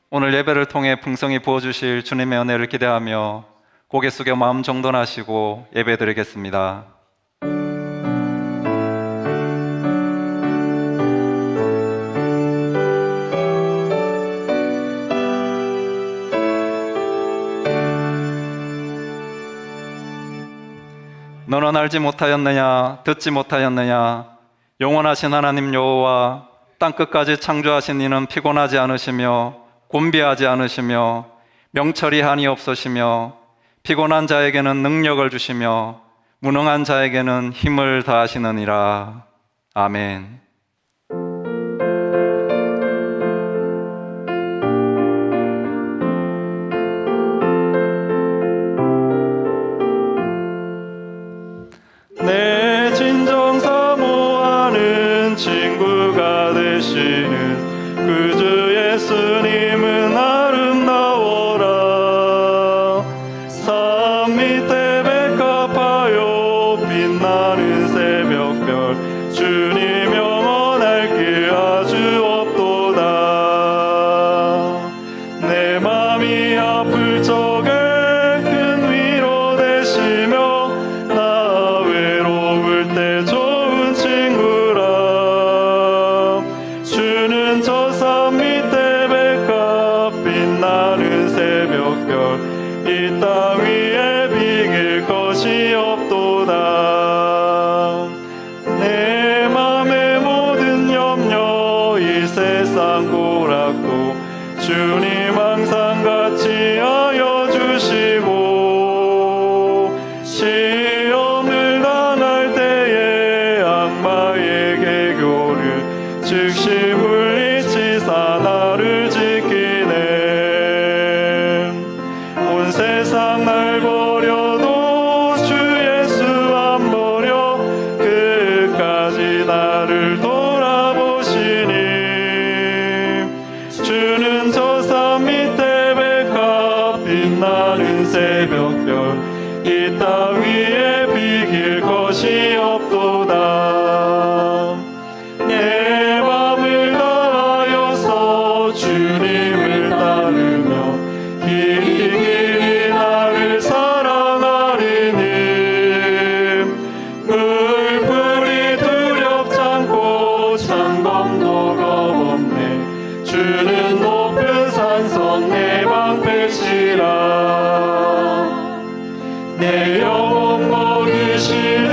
오늘 예배를 통해 풍성히 부어주실 주님의 은혜를 기대하며 고개 숙여 마음 정돈하시고 예배드리겠습니다. 너는 알지 못하였느냐? 듣지 못하였느냐? 영원하신 하나님 여호와 땅끝까지 창조하신 이는 피곤하지 않으시며 곤비하지 않으시며 명철이 한이 없으시며 피곤한 자에게는 능력을 주시며 무능한 자에게는 힘을 다하시느니라. 아멘. 내 진정 사모하는 친구가 되시는 그 주 예수님은 아름다워라. 산 밑에 백합하여 빛나는 새벽별 주님 영원할 길 아주 없도다. 내 맘이 아플 적에 큰 위로 되시며 나 외로울 때 좋은 친구라. 주는 저 산 밑에 백합 빛나는 새벽별 이 땅 위에 비길 것이 없도다. 내 맘의 모든 염려 이 세상 고락도 주님 항상 같이 하여 주시고 시험을 당할 때에 악마의 개교를 즉시 물리치사 나를 지키네. 온 세상 날 버려도 주 예수 안 버려 끝까지 나를 돌아보시니. 주는 저 산 밑에 백합 빛나는 새벽별 이 땅 위에 비길 것이 없도다. 내 맘을 다하여서 주님을 따르며 길이 나를 사랑하리니. 물풀이 두렵지 않고 창검도 겁없네. 주는 높은 산성 내 방패시라. 내 영혼 먹이시는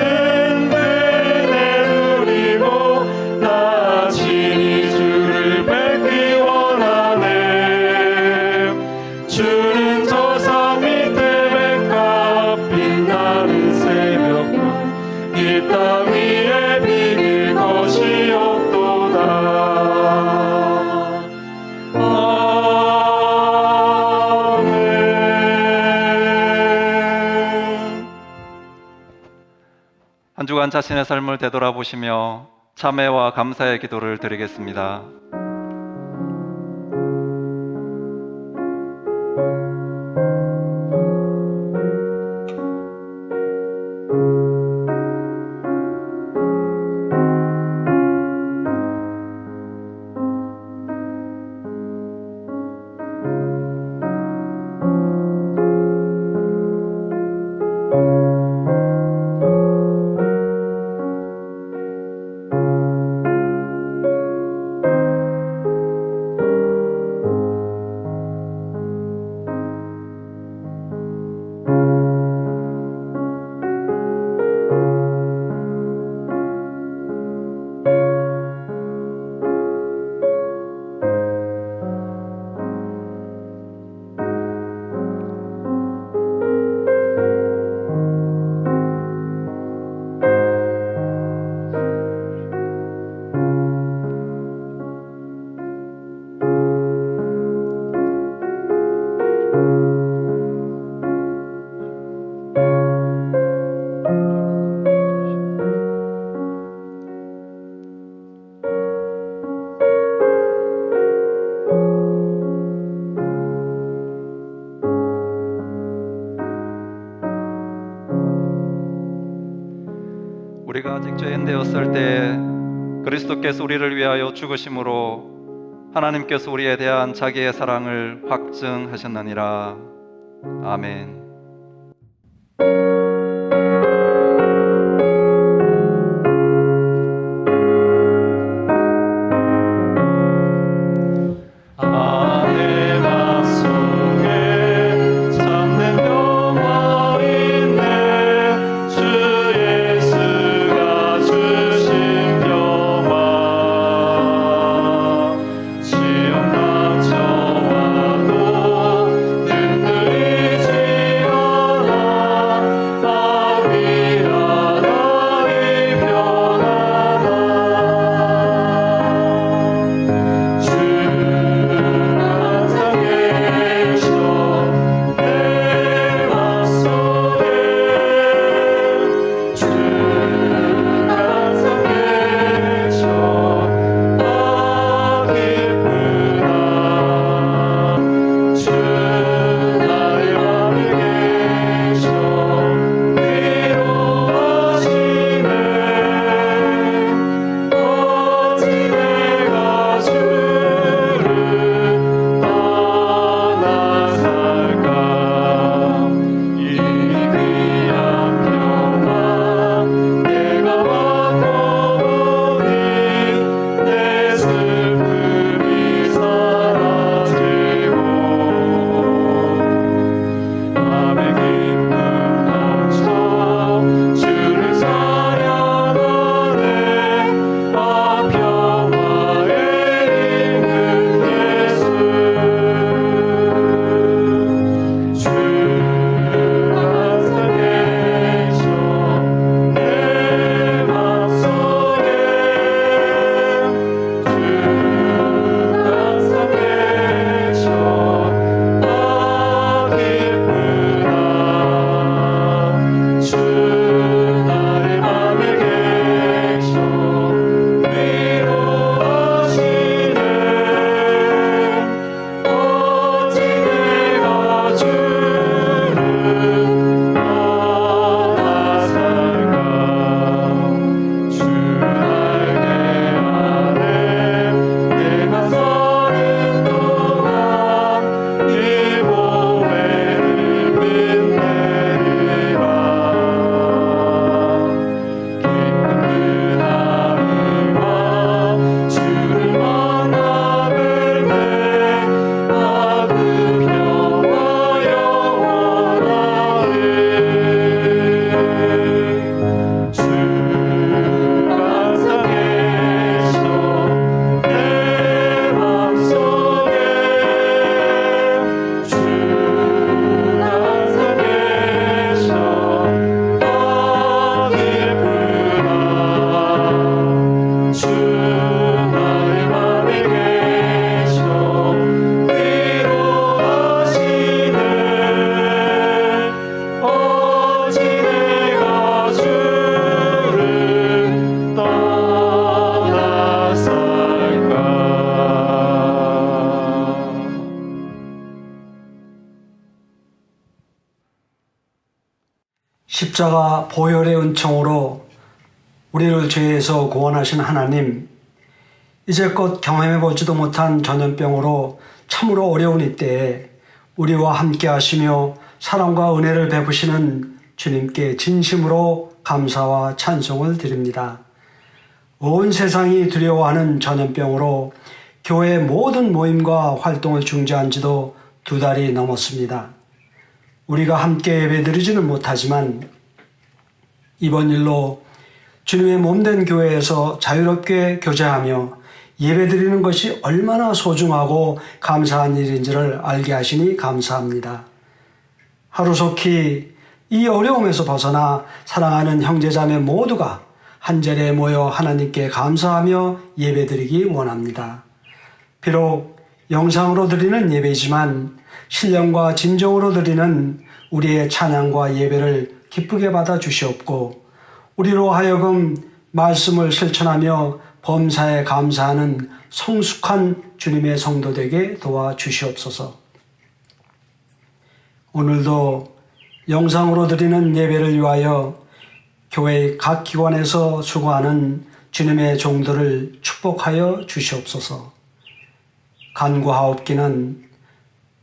은혜 누리고 나 친히 주를 뵙기 원하네. 주는 저 산 밑에 백합 빛나는 새벽별 이 땅 위에 비길 것이 없도다. 한 주간 자신의 삶을 되돌아보시며 참회와 감사의 기도를 드리겠습니다. 우리가 아직 죄인 되었을 때 그리스도께서 우리를 위하여 죽으심으로 하나님께서 우리에 대한 자기의 사랑을 확증하셨느니라. 아멘. 십자가 보혈의 은총으로 우리를 죄에서 구원하신 하나님, 이제껏 경험해보지도 못한 전염병으로 참으로 어려운 이때에 우리와 함께 하시며 사랑과 은혜를 베푸시는 주님께 진심으로 감사와 찬송을 드립니다. 온 세상이 두려워하는 전염병으로 교회 모든 모임과 활동을 중지한 지도 2달이 넘었습니다. 우리가 함께 예배드리지는 못하지만 이번 일로 주님의 몸된 교회에서 자유롭게 교제하며 예배드리는 것이 얼마나 소중하고 감사한 일인지를 알게 하시니 감사합니다. 하루속히 이 어려움에서 벗어나 사랑하는 형제자매 모두가 한 자리에 모여 하나님께 감사하며 예배드리기 원합니다. 비록 영상으로 드리는 예배이지만 신령과 진정으로 드리는 우리의 찬양과 예배를 기쁘게 받아 주시옵고 우리로 하여금 말씀을 실천하며 범사에 감사하는 성숙한 주님의 성도 되게 도와주시옵소서. 오늘도 영상으로 드리는 예배를 위하여 교회 각 기관에서 수고하는 주님의 종들을 축복하여 주시옵소서. 간구하옵기는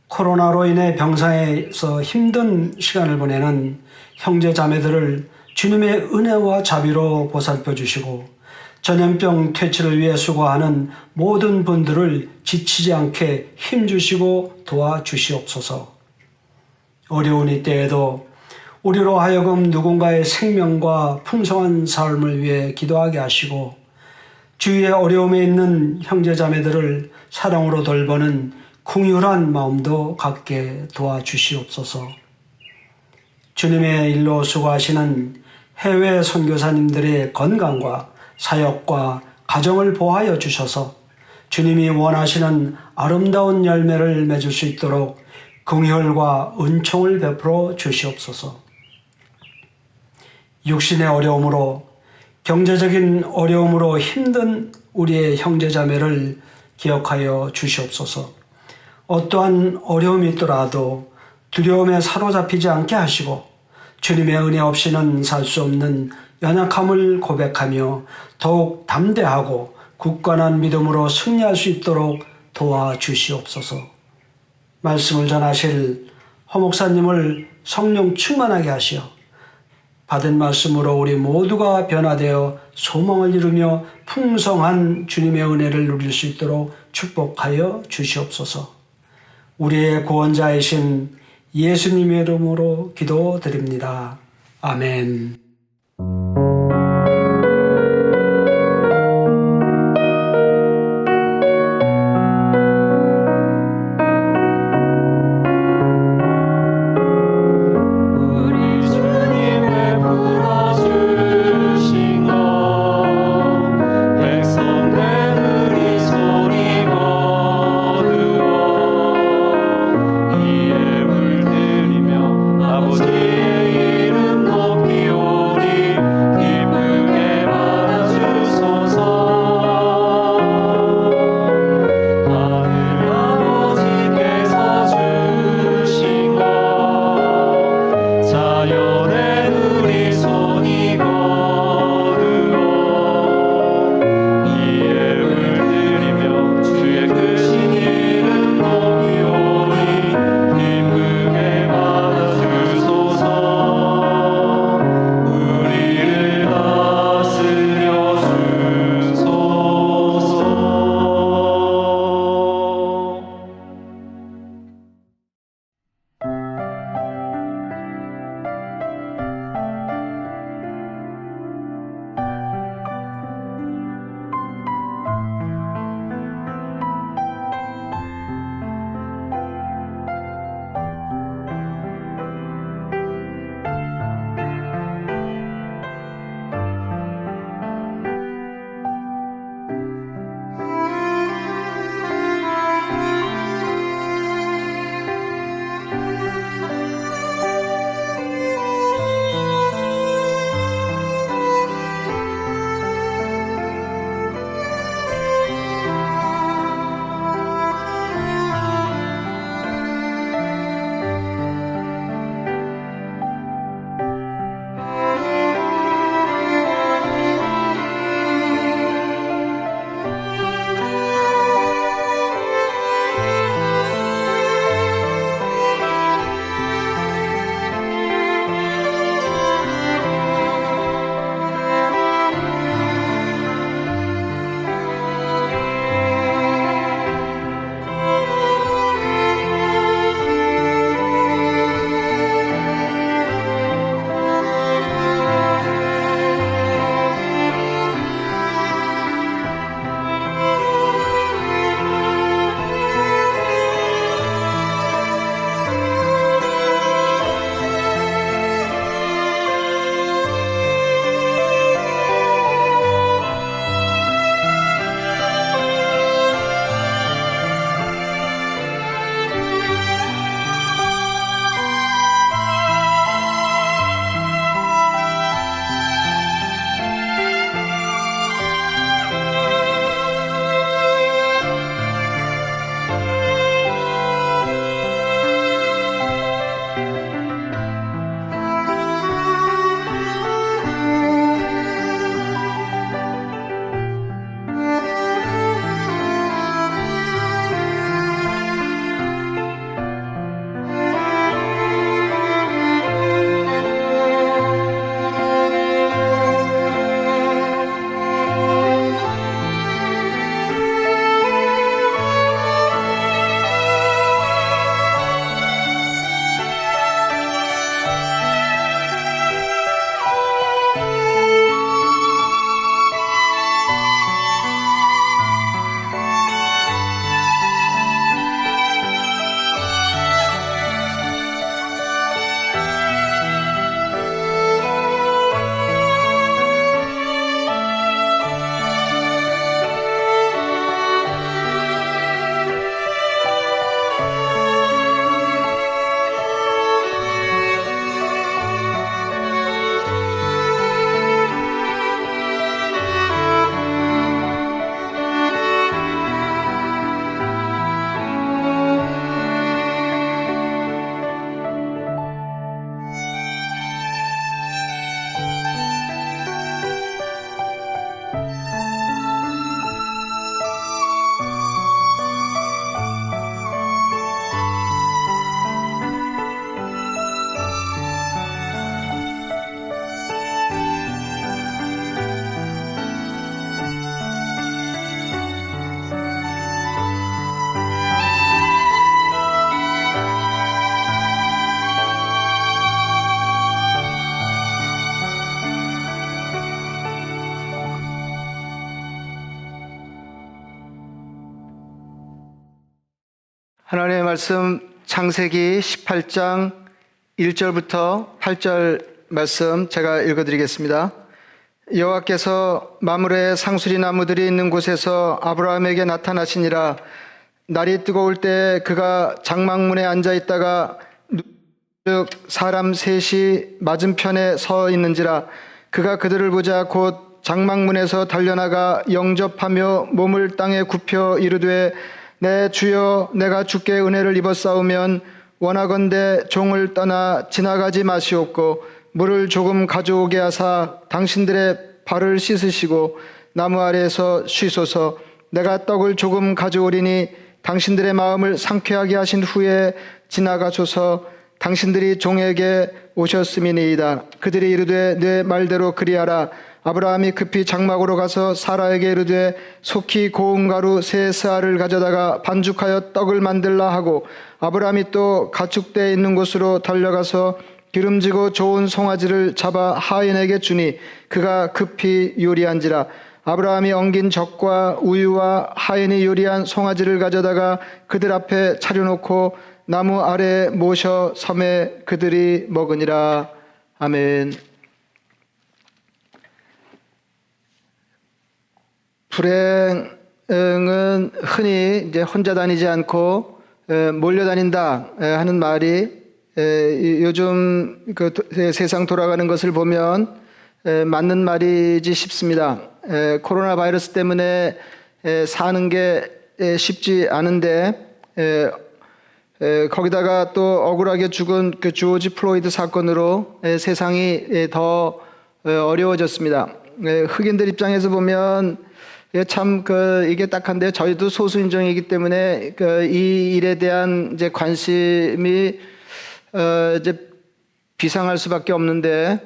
코로나로 인해 병상에서 힘든 시간을 보내는 형제 자매들을 주님의 은혜와 자비로 보살펴 주시고 전염병 퇴치를 위해 수고하는 모든 분들을 지치지 않게 힘주시고 도와주시옵소서. 어려운 이때에도 우리로 하여금 누군가의 생명과 풍성한 삶을 위해 기도하게 하시고 주위의 어려움에 있는 형제자매들을 사랑으로 돌보는 긍휼한 마음도 갖게 도와주시옵소서. 주님의 일로 수고하시는 해외 선교사님들의 건강과 사역과 가정을 보호하여 주셔서 주님이 원하시는 아름다운 열매를 맺을 수 있도록 긍휼과 은총을 베풀어 주시옵소서. 육신의 어려움으로 경제적인 어려움으로 힘든 우리의 형제자매를 기억하여 주시옵소서. 어떠한 어려움이 있더라도 두려움에 사로잡히지 않게 하시고 주님의 은혜 없이는 살 수 없는 연약함을 고백하며 더욱 담대하고 굳건한 믿음으로 승리할 수 있도록 도와주시옵소서. 말씀을 전하실 허 목사님을 성령 충만하게 하시어 받은 말씀으로 우리 모두가 변화되어 소망을 이루며 풍성한 주님의 은혜를 누릴 수 있도록 축복하여 주시옵소서. 우리의 구원자이신 예수님의 이름으로 기도드립니다. 아멘. 아버지의 이름 높이오 하나님의 말씀 창세기 18장 1절부터 8절 말씀 제가 읽어드리겠습니다. 여호와께서 마므레 상수리 나무들이 있는 곳에서 아브라함에게 나타나시니라. 날이 뜨거울 때 그가 장막문에 앉아 있다가 즉 사람 셋이 맞은편에 서 있는지라. 그가 그들을 보자 곧 장막문에서 달려나가 영접하며 몸을 땅에 굽혀 이르되 내 주여 내가 주께 은혜를 입었사오면 원하건대 종을 떠나 지나가지 마시옵고 물을 조금 가져오게 하사 당신들의 발을 씻으시고 나무 아래에서 쉬소서. 내가 떡을 조금 가져오리니 당신들의 마음을 상쾌하게 하신 후에 지나가소서. 당신들이 종에게 오셨음이니이다. 그들이 이르되 내 말대로 그리하라. 아브라함이 급히 장막으로 가서 사라에게 이르되 속히 고운 가루 세 스아를 가져다가 반죽하여 떡을 만들라 하고 아브라함이 또 가축대에 있는 곳으로 달려가서 기름지고 좋은 송아지를 잡아 하인에게 주니 그가 급히 요리한지라. 아브라함이 엉긴 젖과 우유와 하인이 요리한 송아지를 가져다가 그들 앞에 차려놓고 나무 아래에 모셔 섬에 그들이 먹으니라. 아멘. 불행은 흔히 이제 혼자 다니지 않고 몰려다닌다 하는 말이 요즘 그 세상 돌아가는 것을 보면 맞는 말이지 싶습니다. 코로나 바이러스 때문에 사는 게 쉽지 않은데 거기다가 또 억울하게 죽은 그 조지 플로이드 사건으로 세상이 더 어려워졌습니다. 흑인들 입장에서 보면 참 이게 딱한데 저희도 소수인종이기 때문에 이 일에 대한 이제 관심이 이제 비상할 수밖에 없는데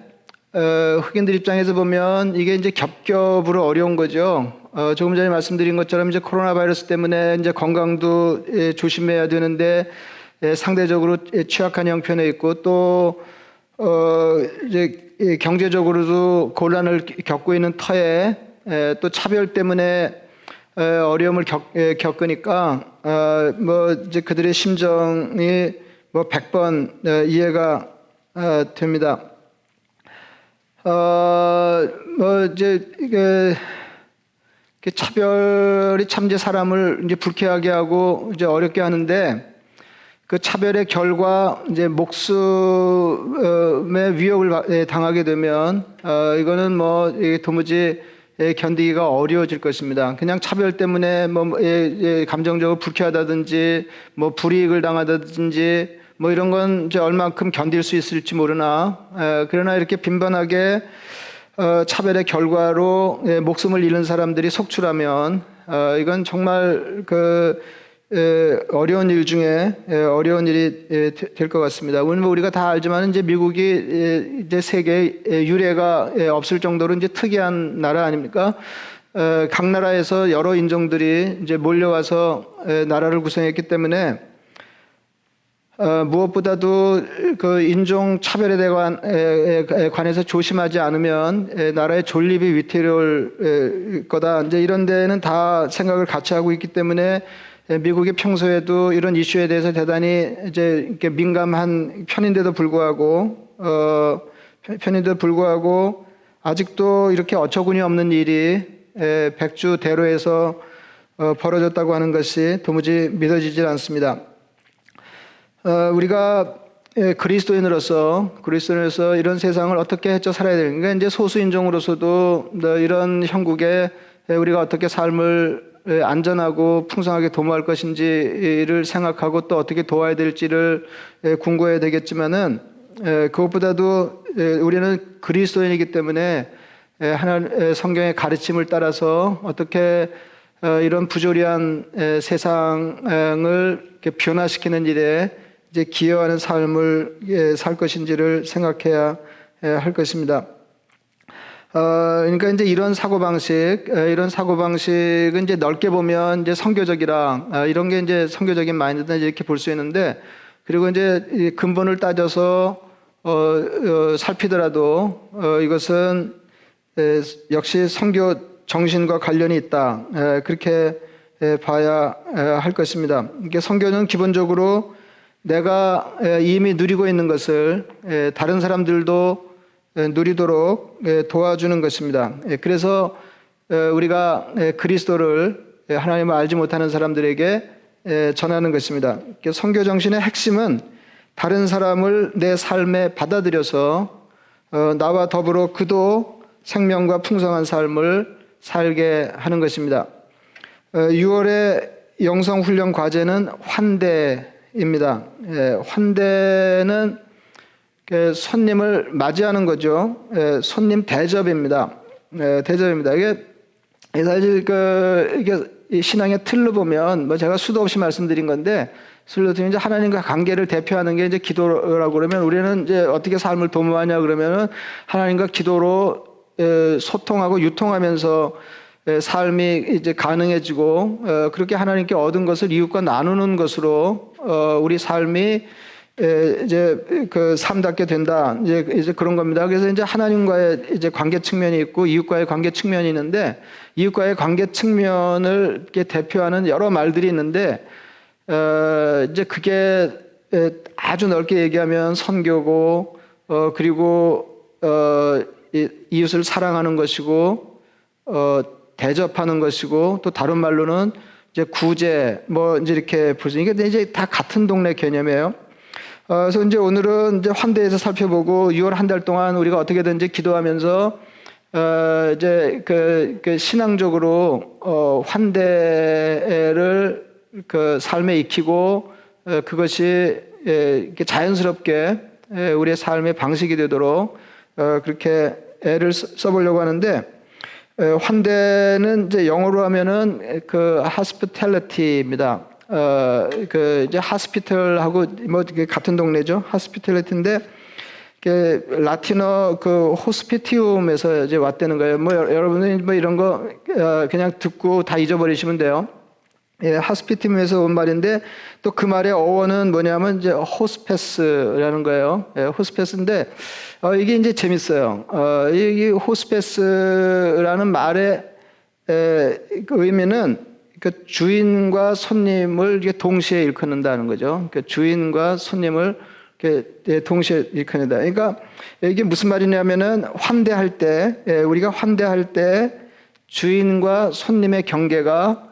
흑인들 입장에서 보면 이게 이제 겹겹으로 어려운 거죠. 조금 전에 말씀드린 것처럼 이제 코로나 바이러스 때문에 이제 건강도 조심해야 되는데 상대적으로 취약한 형편에 있고 또 이제 경제적으로도 곤란을 겪고 있는 터에 또 차별 때문에 어려움을 겪으니까 뭐 이제 그들의 심정이 뭐 100번 이해가 됩니다. 뭐 이제 이게 차별이 참 이제 사람을 이제 불쾌하게 하고 이제 어렵게 하는데 그 차별의 결과 이제 목숨의 위협을 당하게 되면 이거는 뭐 도무지 견디기가 어려워질 것입니다. 그냥 차별 때문에 뭐 감정적으로 불쾌하다든지 뭐 불이익을 당하다든지 뭐 이런 건 이제 얼만큼 견딜 수 있을지 모르나 그러나 이렇게 빈번하게 차별의 결과로 목숨을 잃는 사람들이 속출하면 이건 정말 어려운 일 중에 어려운 일이 될 것 같습니다. 오늘 뭐 우리가 다 알지만 이제 미국이 이제 세계에 유례가 없을 정도로 이제 특이한 나라 아닙니까? 각 나라에서 여러 인종들이 이제 몰려와서 나라를 구성했기 때문에 무엇보다도 그 인종 차별에 관해서 조심하지 않으면 나라의 존립이 위태로울 거다. 이제 이런 데는 다 생각을 같이 하고 있기 때문에 미국이 평소에도 이런 이슈에 대해서 대단히 이제 이렇게 민감한 편인데도 불구하고 아직도 이렇게 어처구니 없는 일이 백주대로에서 벌어졌다고 하는 것이 도무지 믿어지지 않습니다. 우리가 그리스도인으로서 이런 세상을 어떻게 헤쳐 살아야 되는가? 이제 소수인종으로서도 이런 형국에 우리가 어떻게 삶을 안전하고 풍성하게 도모할 것인지를 생각하고 또 어떻게 도와야 될지를 궁구해야 되겠지만은 그것보다도 우리는 그리스도인이기 때문에 하나님 성경의 가르침을 따라서 어떻게 이런 부조리한 세상을 변화시키는 일에 이제 기여하는 삶을 살 것인지를 생각해야 할 것입니다. 그러니까 이제 이런 사고방식은 이제 넓게 보면 이제 선교적이라 이런 게 이제 선교적인 마인드다 이렇게 볼 수 있는데 그리고 이제 근본을 따져서 살피더라도 이것은 역시 선교 정신과 관련이 있다. 그렇게 봐야 할 것입니다. 이게 선교는 기본적으로 내가 이미 누리고 있는 것을 다른 사람들도 누리도록 도와주는 것입니다. 그래서 우리가 그리스도를 하나님을 알지 못하는 사람들에게 전하는 것입니다. 선교 정신의 핵심은 다른 사람을 내 삶에 받아들여서 나와 더불어 그도 생명과 풍성한 삶을 살게 하는 것입니다. 6월의 영성훈련 과제는 환대입니다. 환대는 손님을 맞이하는 거죠. 손님 대접입니다. 대접입니다. 이게 사실 이게 신앙의 틀로 보면 뭐 제가 수도 없이 말씀드린 건데, 술로 들면 이제 하나님과 관계를 대표하는 게 이제 기도라고 그러면 우리는 이제 어떻게 삶을 도모하냐 그러면은 하나님과 기도로 소통하고 유통하면서 삶이 이제 가능해지고 그렇게 하나님께 얻은 것을 이웃과 나누는 것으로 우리 삶이 이제 삶답게 된다. 이제 그런 겁니다. 그래서 이제 하나님과의 이제 관계 측면이 있고 이웃과의 관계 측면이 있는데, 이웃과의 관계 측면을 이렇게 대표하는 여러 말들이 있는데, 이제 그게 아주 넓게 얘기하면 선교고, 그리고 이웃을 사랑하는 것이고, 대접하는 것이고, 또 다른 말로는 이제 구제, 뭐 이제 이렇게 보시니 이게 이제 다 같은 동네 개념이에요. 그래서 이제 오늘은 이제 환대에서 살펴보고 6월 한 달 동안 우리가 어떻게든지 기도하면서 이제 신앙적으로 환대를 삶에 익히고 그것이 이렇게 자연스럽게 우리의 삶의 방식이 되도록 그렇게 애를 써보려고 하는데, 환대는 이제 영어로 하면은 hospitality입니다. 이제 hospital하고 뭐 같은 동네죠. hospitality인데 라틴어 hospitium에서 이제 왔다는 거예요. 뭐 여러분들 뭐 이런 거 그냥 듣고 다 잊어버리시면 돼요. hospitium에서 온 말인데, 또 그 말의 어원은 뭐냐면 이제 호스페스라는 거예요. 호스페스인데 이게 이제 재밌어요. 이 호스페스라는 말의 의미는 주인과 손님을 동시에 일컫는다는 거죠. 주인과 손님을 동시에 일컫는다. 그러니까 이게 무슨 말이냐면은 환대할 때, 우리가 환대할 때 주인과 손님의 경계가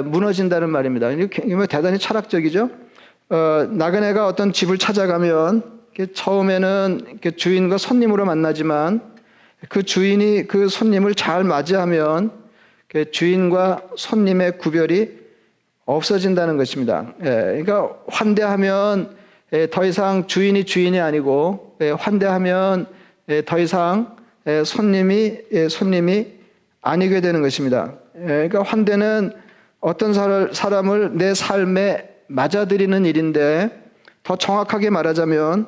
무너진다는 말입니다. 이게 대단히 철학적이죠. 나그네가 어떤 집을 찾아가면 처음에는 주인과 손님으로 만나지만 그 주인이 그 손님을 잘 맞이하면 주인과 손님의 구별이 없어진다는 것입니다. 그러니까 환대하면 더 이상 주인이 아니고, 환대하면 더 이상 손님이 아니게 되는 것입니다. 그러니까 환대는 어떤 사람을 내 삶에 맞아들이는 일인데, 더 정확하게 말하자면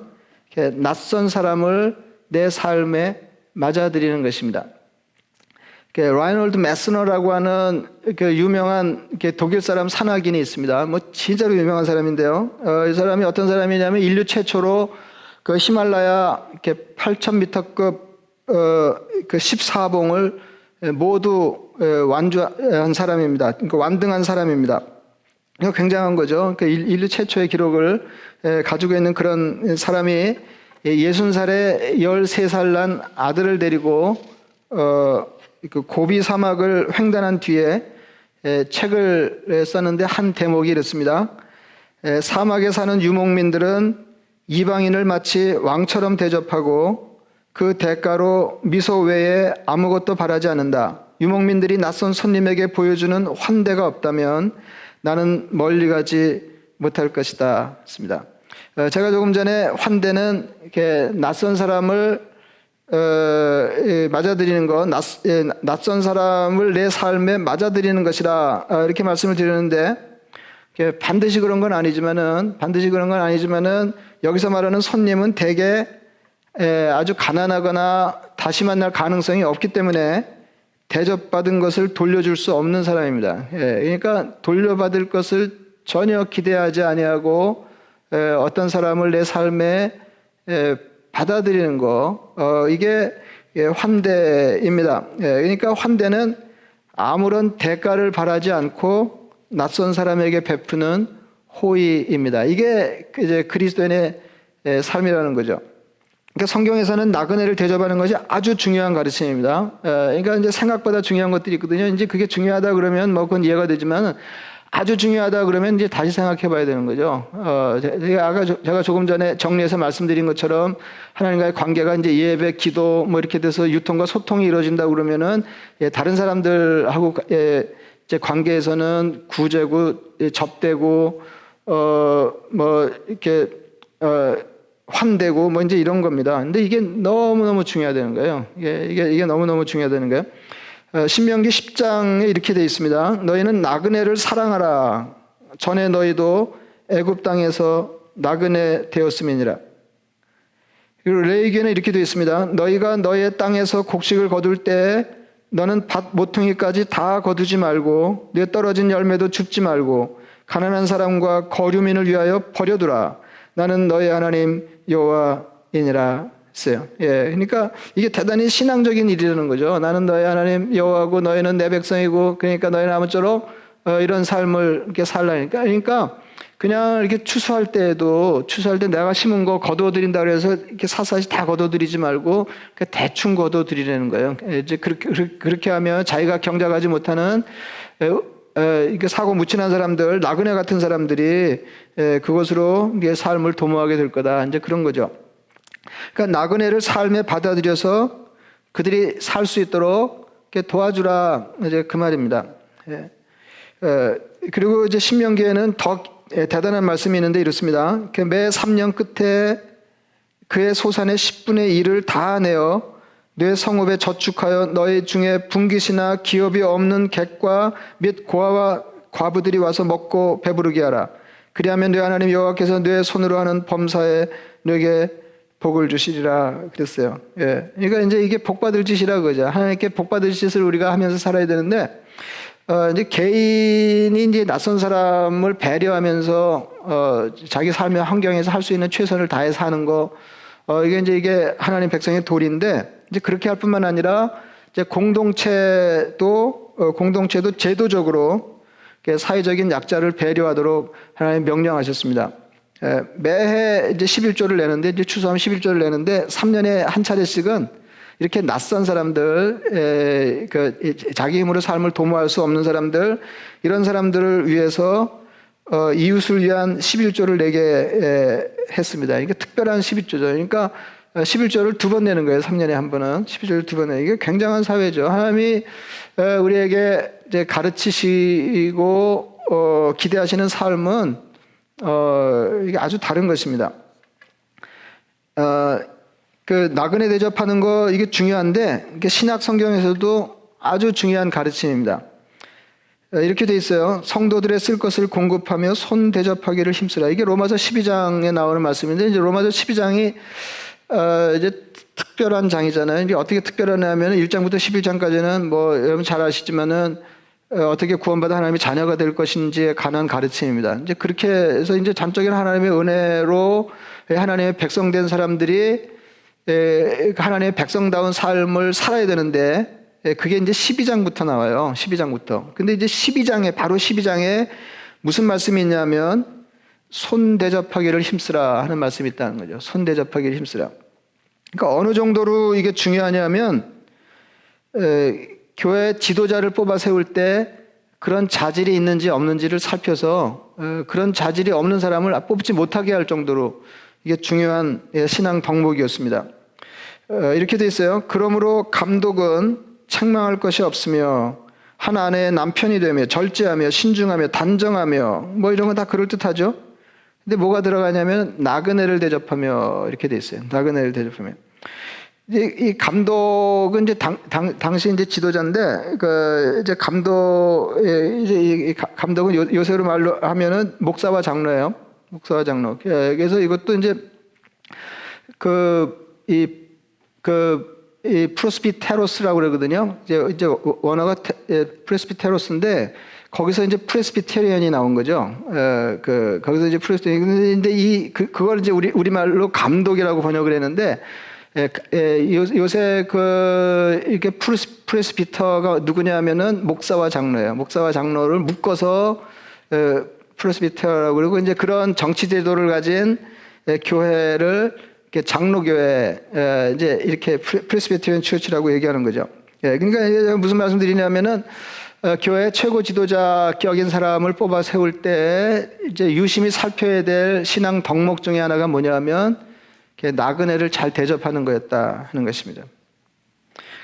낯선 사람을 내 삶에 맞아들이는 것입니다. 라이놀드 메스너라고 하는 유명한 독일 사람 산악인이 있습니다. 뭐 진짜로 유명한 사람인데요. 이 사람이 어떤 사람이냐면 인류 최초로 히말라야 8,000m급 14봉을 모두 완주한 사람입니다. 그러니까 완등한 사람입니다. 이거 굉장한 거죠. 인류 최초의 기록을 가지고 있는 그런 사람이 60살에 13살 난 아들을 데리고 고비 사막을 횡단한 뒤에 책을 썼는데, 한 대목이 이렇습니다. 사막에 사는 유목민들은 이방인을 마치 왕처럼 대접하고 그 대가로 미소 외에 아무것도 바라지 않는다. 유목민들이 낯선 손님에게 보여주는 환대가 없다면 나는 멀리 가지 못할 것이다. 했습니다. 제가 조금 전에 환대는 이렇게 낯선 사람을 맞아들이는 것, 낯선 사람을 내 삶에 맞아들이는 것이라 이렇게 말씀을 드리는데, 반드시 그런 건 아니지만은 여기서 말하는 손님은 대개 아주 가난하거나 다시 만날 가능성이 없기 때문에 대접받은 것을 돌려줄 수 없는 사람입니다. 그러니까 돌려받을 것을 전혀 기대하지 아니하고 어떤 사람을 내 삶에 받아들이는 거, 이게 환대입니다. 그러니까 환대는 아무런 대가를 바라지 않고 낯선 사람에게 베푸는 호의입니다. 이게 이제 그리스도인의 삶이라는 거죠. 그러니까 성경에서는 나그네를 대접하는 것이 아주 중요한 가르침입니다. 그러니까 이제 생각보다 중요한 것들이 있거든요. 이제 그게 중요하다 그러면 뭐 그건 이해가 되지만 아주 중요하다 그러면 이제 다시 생각해 봐야 되는 거죠. 제가 조금 전에 정리해서 말씀드린 것처럼 하나님과의 관계가 이제 예배, 기도 뭐 이렇게 돼서 유통과 소통이 이루어진다 그러면은 다른 사람들하고 이제 관계에서는 구제고 접대고 뭐 이렇게 환대고 뭐 이제 이런 겁니다. 근데 이게 너무너무 중요하다는 거예요. 이게 너무너무 중요하다는 거예요. 신명기 10장에 이렇게 되어 있습니다. 너희는 나그네를 사랑하라. 전에 너희도 애굽 땅에서 나그네 되었음이니라. 그리고 레위기에는 이렇게 되어 있습니다. 너희가 너희의 땅에서 곡식을 거둘 때 너는 밭 모퉁이까지 다 거두지 말고 내 떨어진 열매도 줍지 말고 가난한 사람과 거류민을 위하여 버려두라. 나는 너희 하나님 여호와이니라 했어요. 그러니까 이게 대단히 신앙적인 일이라는 거죠. 나는 너희 하나님 여호와고 너희는 내 백성이고 그러니까 너희는 아무쪼록 이런 삶을 이렇게 살라니까. 그러니까 그냥 이렇게 추수할 때 내가 심은 거 거두어드린다 그래서 이렇게 사사시 다 거두어드리지 말고 대충 거두어드리라는 거예요. 이제 그렇게 하면 자기가 경작하지 못하는 이게 사고 묻힌한 사람들, 나그네 같은 사람들이 그것으로 삶을 도모하게 될 거다. 이제 그런 거죠. 그러니까 나그네를 삶에 받아들여서 그들이 살 수 있도록 도와주라. 이제 그 말입니다. 그리고 이제 신명기에는 더 대단한 말씀이 있는데 이렇습니다. 매 3년 끝에 그의 소산의 10분의 1을 다 내어 내 성읍에 저축하여 너희 중에 분깃이나 기업이 없는 객과 및 고아와 과부들이 와서 먹고 배부르게 하라. 그리하면 내 하나님 여호와께서 내 손으로 하는 범사에 너에게 복을 주시리라 그랬어요. 그러니까 이제 이게 복받을 짓이라 그러죠. 하나님께 복받을 짓을 우리가 하면서 살아야 되는데, 이제 개인이 이제 낯선 사람을 배려하면서 자기 삶의 환경에서 할 수 있는 최선을 다해 사는 거, 이게 하나님 백성의 도리인데, 이제 그렇게 할 뿐만 아니라 이제 공동체도 제도적으로 사회적인 약자를 배려하도록 하나님 명령하셨습니다. 매해 이제 11조를 내는데, 이제 추수하면 11조를 내는데 3년에 한 차례씩은 이렇게 낯선 사람들, 자기 힘으로 삶을 도모할 수 없는 사람들, 이런 사람들을 위해서 이웃을 위한 11조를 내게 했습니다. 이게 특별한 11조죠. 그러니까 11조를 2번 내는 거예요. 3년에 한 번은 11조를 2번 내는. 이게 굉장한 사회죠. 하나님이 우리에게 이제 가르치시고 기대하시는 삶은 이게 아주 다른 것입니다. 그 나그네 대접하는 거 이게 중요한데, 이게 신약 성경에서도 아주 중요한 가르침입니다. 이렇게 돼 있어요. 성도들의 쓸 것을 공급하며 손 대접하기를 힘쓰라. 이게 로마서 12장에 나오는 말씀인데, 이제 로마서 12장이 이제 특별한 장이잖아요. 이게 어떻게 특별하냐면 1장부터 11장까지는 뭐 여러분 잘 아시지만은 어떻게 구원받아 하나님의 자녀가 될 것인지에 관한 가르침입니다. 이제 그렇게 해서 이제 전적인 하나님의 은혜로 하나님의 백성된 사람들이 하나님의 백성다운 삶을 살아야 되는데, 그게 이제 12장부터 나와요. 12장부터. 근데 이제 바로 12장에 무슨 말씀이 있냐면, 손 대접하기를 힘쓰라 하는 말씀이 있다는 거죠. 손 대접하기를 힘쓰라. 그러니까 어느 정도로 이게 중요하냐면, 교회 지도자를 뽑아 세울 때 그런 자질이 있는지 없는지를 살펴서 그런 자질이 없는 사람을 뽑지 못하게 할 정도로 이게 중요한 신앙 덕목이었습니다. 이렇게 돼 있어요. 그러므로 감독은 책망할 것이 없으며 한 아내의 남편이 되며 절제하며 신중하며 단정하며 뭐 이런 건 다 그럴듯하죠. 근데 뭐가 들어가냐면 나그네를 대접하며 이렇게 돼 있어요. 나그네를 대접하며. 이 감독은 이제 당시 이제 지도자인데, 이제 감독은 요새로 말로 하면은 목사와 장로예요. 목사와 장로. 그래서 이것도 이제 이 프레스비테로스라고 그러거든요. 이제 원어가 프레스비테로스인데, 거기서 이제 프레스비테리언이 나온 거죠. 거기서 이제 프레스비테리언인데 그걸 이제 우리말로 감독이라고 번역을 했는데, 요새 이렇게 프레스비터가 누구냐면은 목사와 장로예요. 목사와 장로를 묶어서 프레스비테라고 그러고 이제 그런 정치 제도를 가진 교회를 이렇게 장로교회 이제 이렇게 프레스비테리안 처치라고 얘기하는 거죠. 그러니까 무슨 말씀드리냐면은 교회 최고 지도자 격인 사람을 뽑아 세울 때 이제 유심히 살펴야 될 신앙 덕목 중에 하나가 뭐냐면 나그네를 잘 대접하는 거였다 하는 것입니다.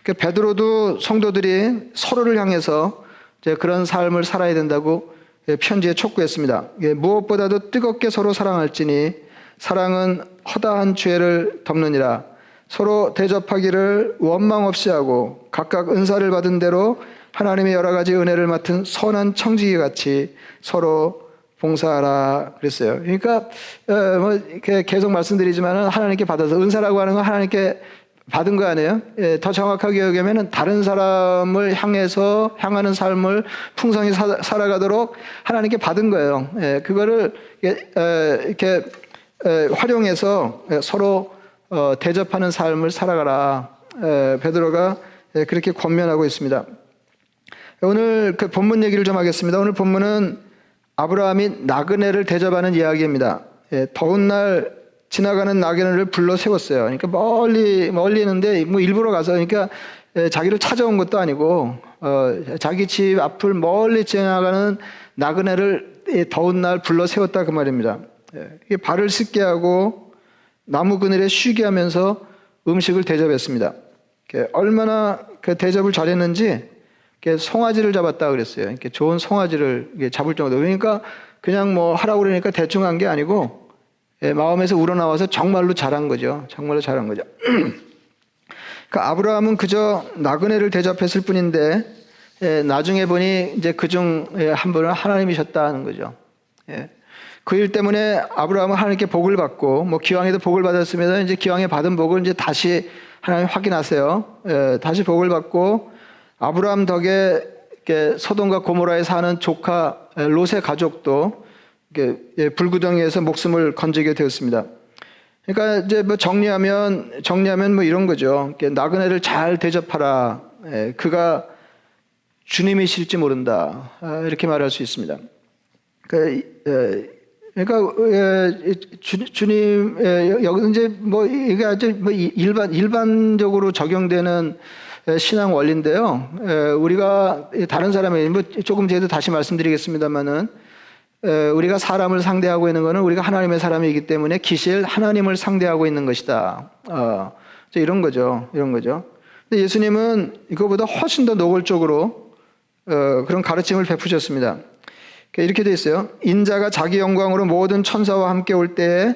베드로도 성도들이 서로를 향해서 이제 그런 삶을 살아야 된다고 편지에 촉구했습니다. 무엇보다도 뜨겁게 서로 사랑할지니 사랑은 허다한 죄를 덮느니라. 서로 대접하기를 원망 없이 하고 각각 은사를 받은 대로 하나님의 여러 가지 은혜를 맡은 선한 청지기 같이 서로 봉사하라 그랬어요. 그러니까 뭐 이렇게 계속 말씀드리지만 하나님께 받아서 은사라고 하는 건 하나님께 받은 거 아니에요? 더 정확하게 얘기하면 다른 사람을 향해서 향하는 삶을 풍성히 살아가도록 하나님께 받은 거예요. 그거를 이렇게 활용해서 서로 대접하는 삶을 살아가라. 베드로가 그렇게 권면하고 있습니다. 오늘 그 본문 얘기를 좀 하겠습니다. 오늘 본문은 아브라함이 나그네를 대접하는 이야기입니다. 더운 날 지나가는 나그네를 불러 세웠어요. 그러니까 멀리 있는데 뭐 일부러 가서 그러니까 자기를 찾아온 것도 아니고 자기 집 앞을 멀리 지나가는 나그네를 더운 날 불러 세웠다 그 말입니다. 발을 씻게 하고 나무 그늘에 쉬게 하면서 음식을 대접했습니다. 얼마나 그 대접을 잘했는지 송아지를 잡았다 그랬어요. 이렇게 좋은 송아지를 잡을 정도로. 그러니까 그냥 뭐 하라고 그러니까 대충 한 게 아니고 마음에서 우러나와서 정말로 잘한 거죠. 정말로 잘한 거죠. 그 아브라함은 그저 나그네를 대접했을 뿐인데 나중에 보니 이제 그중 한 분은 하나님이셨다는 거죠. 그 일 때문에 아브라함은 하나님께 복을 받고 뭐 기왕에도 복을 받았으면 이제 기왕에 받은 복을 이제 다시 하나님 확인하세요. 다시 복을 받고 아브라함 덕에 소돔과 고모라에 사는 조카 롯의 가족도 불구덩이에서 목숨을 건지게 되었습니다. 그러니까 이제 뭐 정리하면 뭐 이런 거죠. 나그네를 잘 대접하라. 그가 주님이실지 모른다. 이렇게 말할 수 있습니다. 그러니까 주님 여기 이제 뭐 이게 아주 뭐 일반적으로 적용되는 신앙 원리인데요. 우리가 다른 사람의 뭐 조금 뒤에도 다시 말씀드리겠습니다만은 우리가 사람을 상대하고 있는 것은 우리가 하나님의 사람이기 때문에 기실 하나님을 상대하고 있는 것이다. 이런 거죠. 근데 예수님은 이거보다 훨씬 더 노골적으로 그런 가르침을 베푸셨습니다. 이렇게 돼 있어요. 인자가 자기 영광으로 모든 천사와 함께 올 때에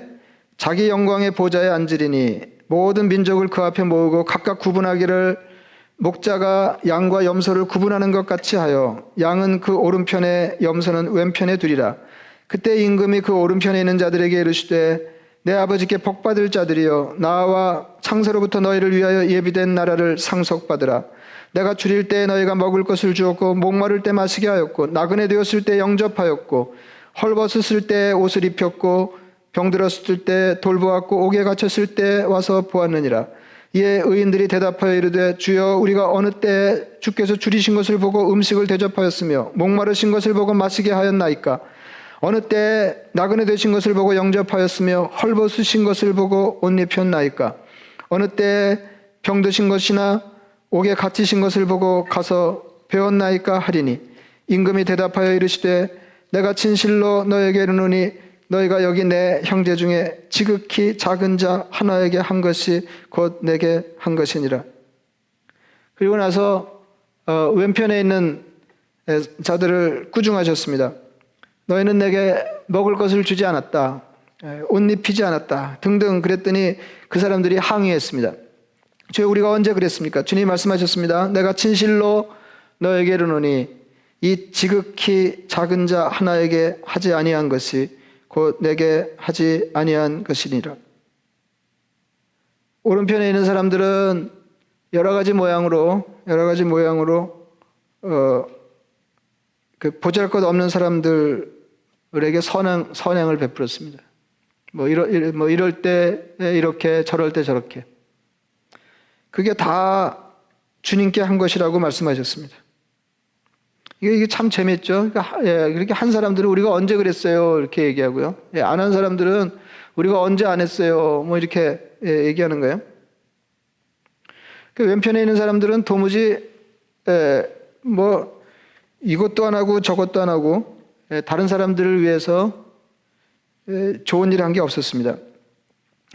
자기 영광의 보좌에 앉으리니 모든 민족을 그 앞에 모으고 각각 구분하기를 목자가 양과 염소를 구분하는 것 같이 하여 양은 그 오른편에 염소는 왼편에 두리라. 그때 임금이 그 오른편에 있는 자들에게 이르시되 내 아버지께 복받을 자들이여 나와 창세로부터 너희를 위하여 예비된 나라를 상속받으라. 내가 줄일 때 너희가 먹을 것을 주었고 목마를 때 마시게 하였고 나그네 되었을 때 영접하였고 헐벗었을 때 옷을 입혔고 병들었을 때 돌보았고 옥에 갇혔을 때 와서 보았느니라. 이에 의인들이 대답하여 이르되 주여 우리가 어느 때 주께서 줄이신 것을 보고 음식을 대접하였으며 목마르신 것을 보고 마시게 하였나이까. 어느 때 나그네 되신 것을 보고 영접하였으며 헐벗으신 것을 보고 옷 입혔나이까. 어느 때 병드신 것이나 옥에 갇히신 것을 보고 가서 배웠나이까 하리니 임금이 대답하여 이르시되 내가 진실로 너에게 이르노니 너희가 여기 내 형제 중에 지극히 작은 자 하나에게 한 것이 곧 내게 한 것이니라. 그리고 나서 왼편에 있는 자들을 꾸중하셨습니다. 너희는 내게 먹을 것을 주지 않았다. 옷 입히지 않았다. 등등 그랬더니 그 사람들이 항의했습니다. 주여 우리가 언제 그랬습니까? 주님 말씀하셨습니다. 내가 진실로 너에게 이르노니 이 지극히 작은 자 하나에게 하지 아니한 것이 곧 내게 하지 아니한 것이니라. 오른편에 있는 사람들은 여러 가지 모양으로 그 보잘것 없는 사람들에게 선행을 베풀었습니다. 뭐 이럴 때 이렇게 저럴 때 저렇게. 그게 다 주님께 한 것이라고 말씀하셨습니다. 이게 참 재밌죠. 그렇게 한 사람들은 우리가 언제 그랬어요? 이렇게 얘기하고요. 안 한 사람들은 우리가 언제 안 했어요? 뭐 이렇게 얘기하는 거예요. 그 왼편에 있는 사람들은 도무지 뭐 이것도 안 하고 저것도 안 하고 다른 사람들을 위해서 좋은 일을 한 게 없었습니다.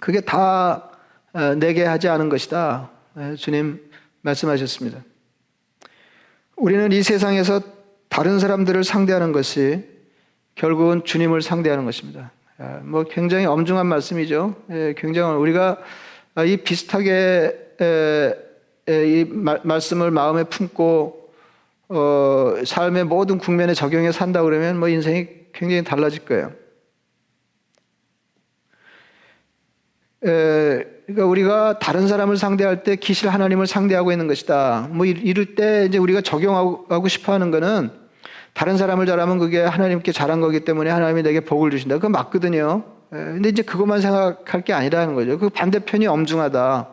그게 다 내게 하지 않은 것이다. 주님 말씀하셨습니다. 우리는 이 세상에서 다른 사람들을 상대하는 것이 결국은 주님을 상대하는 것입니다. 뭐 굉장히 엄중한 말씀이죠. 굉장히 우리가 이 비슷하게 이 말씀을 마음에 품고 삶의 모든 국면에 적용해 산다 그러면 뭐 인생이 굉장히 달라질 거예요. 그러니까 우리가 다른 사람을 상대할 때 기실 하나님을 상대하고 있는 것이다. 뭐 이럴 때 이제 우리가 적용하고 싶어 하는 거는 다른 사람을 잘하면 그게 하나님께 잘한 거기 때문에 하나님이 내게 복을 주신다. 그건 맞거든요. 근데 이제 그것만 생각할 게 아니라는 거죠. 그 반대편이 엄중하다.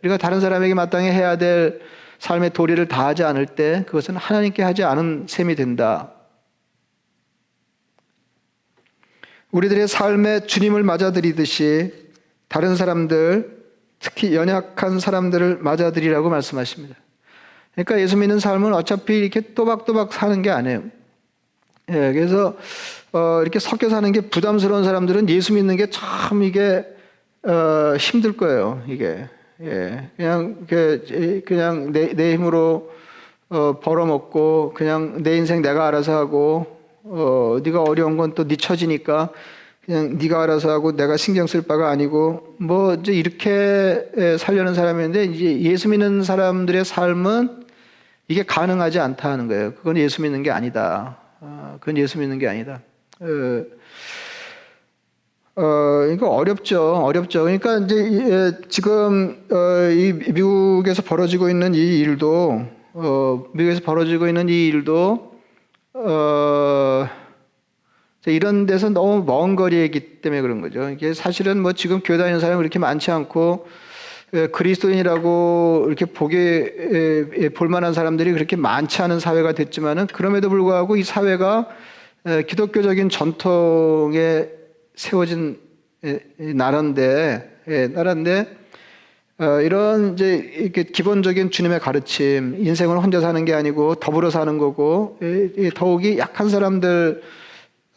우리가 다른 사람에게 마땅히 해야 될 삶의 도리를 다하지 않을 때 그것은 하나님께 하지 않은 셈이 된다. 우리들의 삶에 주님을 맞아들이듯이 다른 사람들, 특히 연약한 사람들을 맞아들이라고 말씀하십니다. 그러니까 예수 믿는 삶은 어차피 이렇게 또박또박 사는 게 아니에요. 그래서 이렇게 섞여 사는 게 부담스러운 사람들은 예수 믿는 게 참 이게 힘들 거예요. 이게 그냥 내 힘으로 벌어먹고 그냥 내 인생 내가 알아서 하고 네가 어려운 건 또 네 처지니까 그냥 네가 알아서 하고 내가 신경 쓸 바가 아니고 뭐 이제 이렇게 살려는 사람인데 이제 예수 믿는 사람들의 삶은 이게 가능하지 않다 하는 거예요. 그건 예수 믿는 게 아니다. 그건 예수 믿는 게 아니다. 이거 어렵죠. 그러니까 이제 지금 이 미국에서 벌어지고 있는 이 일도 이런 데서 너무 먼 거리에 있기 때문에 그런 거죠. 이게 사실은 뭐 지금 교회 다니는 사람이 그렇게 많지 않고 그리스도인이라고 이렇게 볼 만한 사람들이 그렇게 많지 않은 사회가 됐지만은 그럼에도 불구하고 이 사회가 기독교적인 전통에 세워진 나라인데 이런 이제 이렇게 기본적인 주님의 가르침, 인생을 혼자 사는 게 아니고 더불어 사는 거고 더욱이 약한 사람들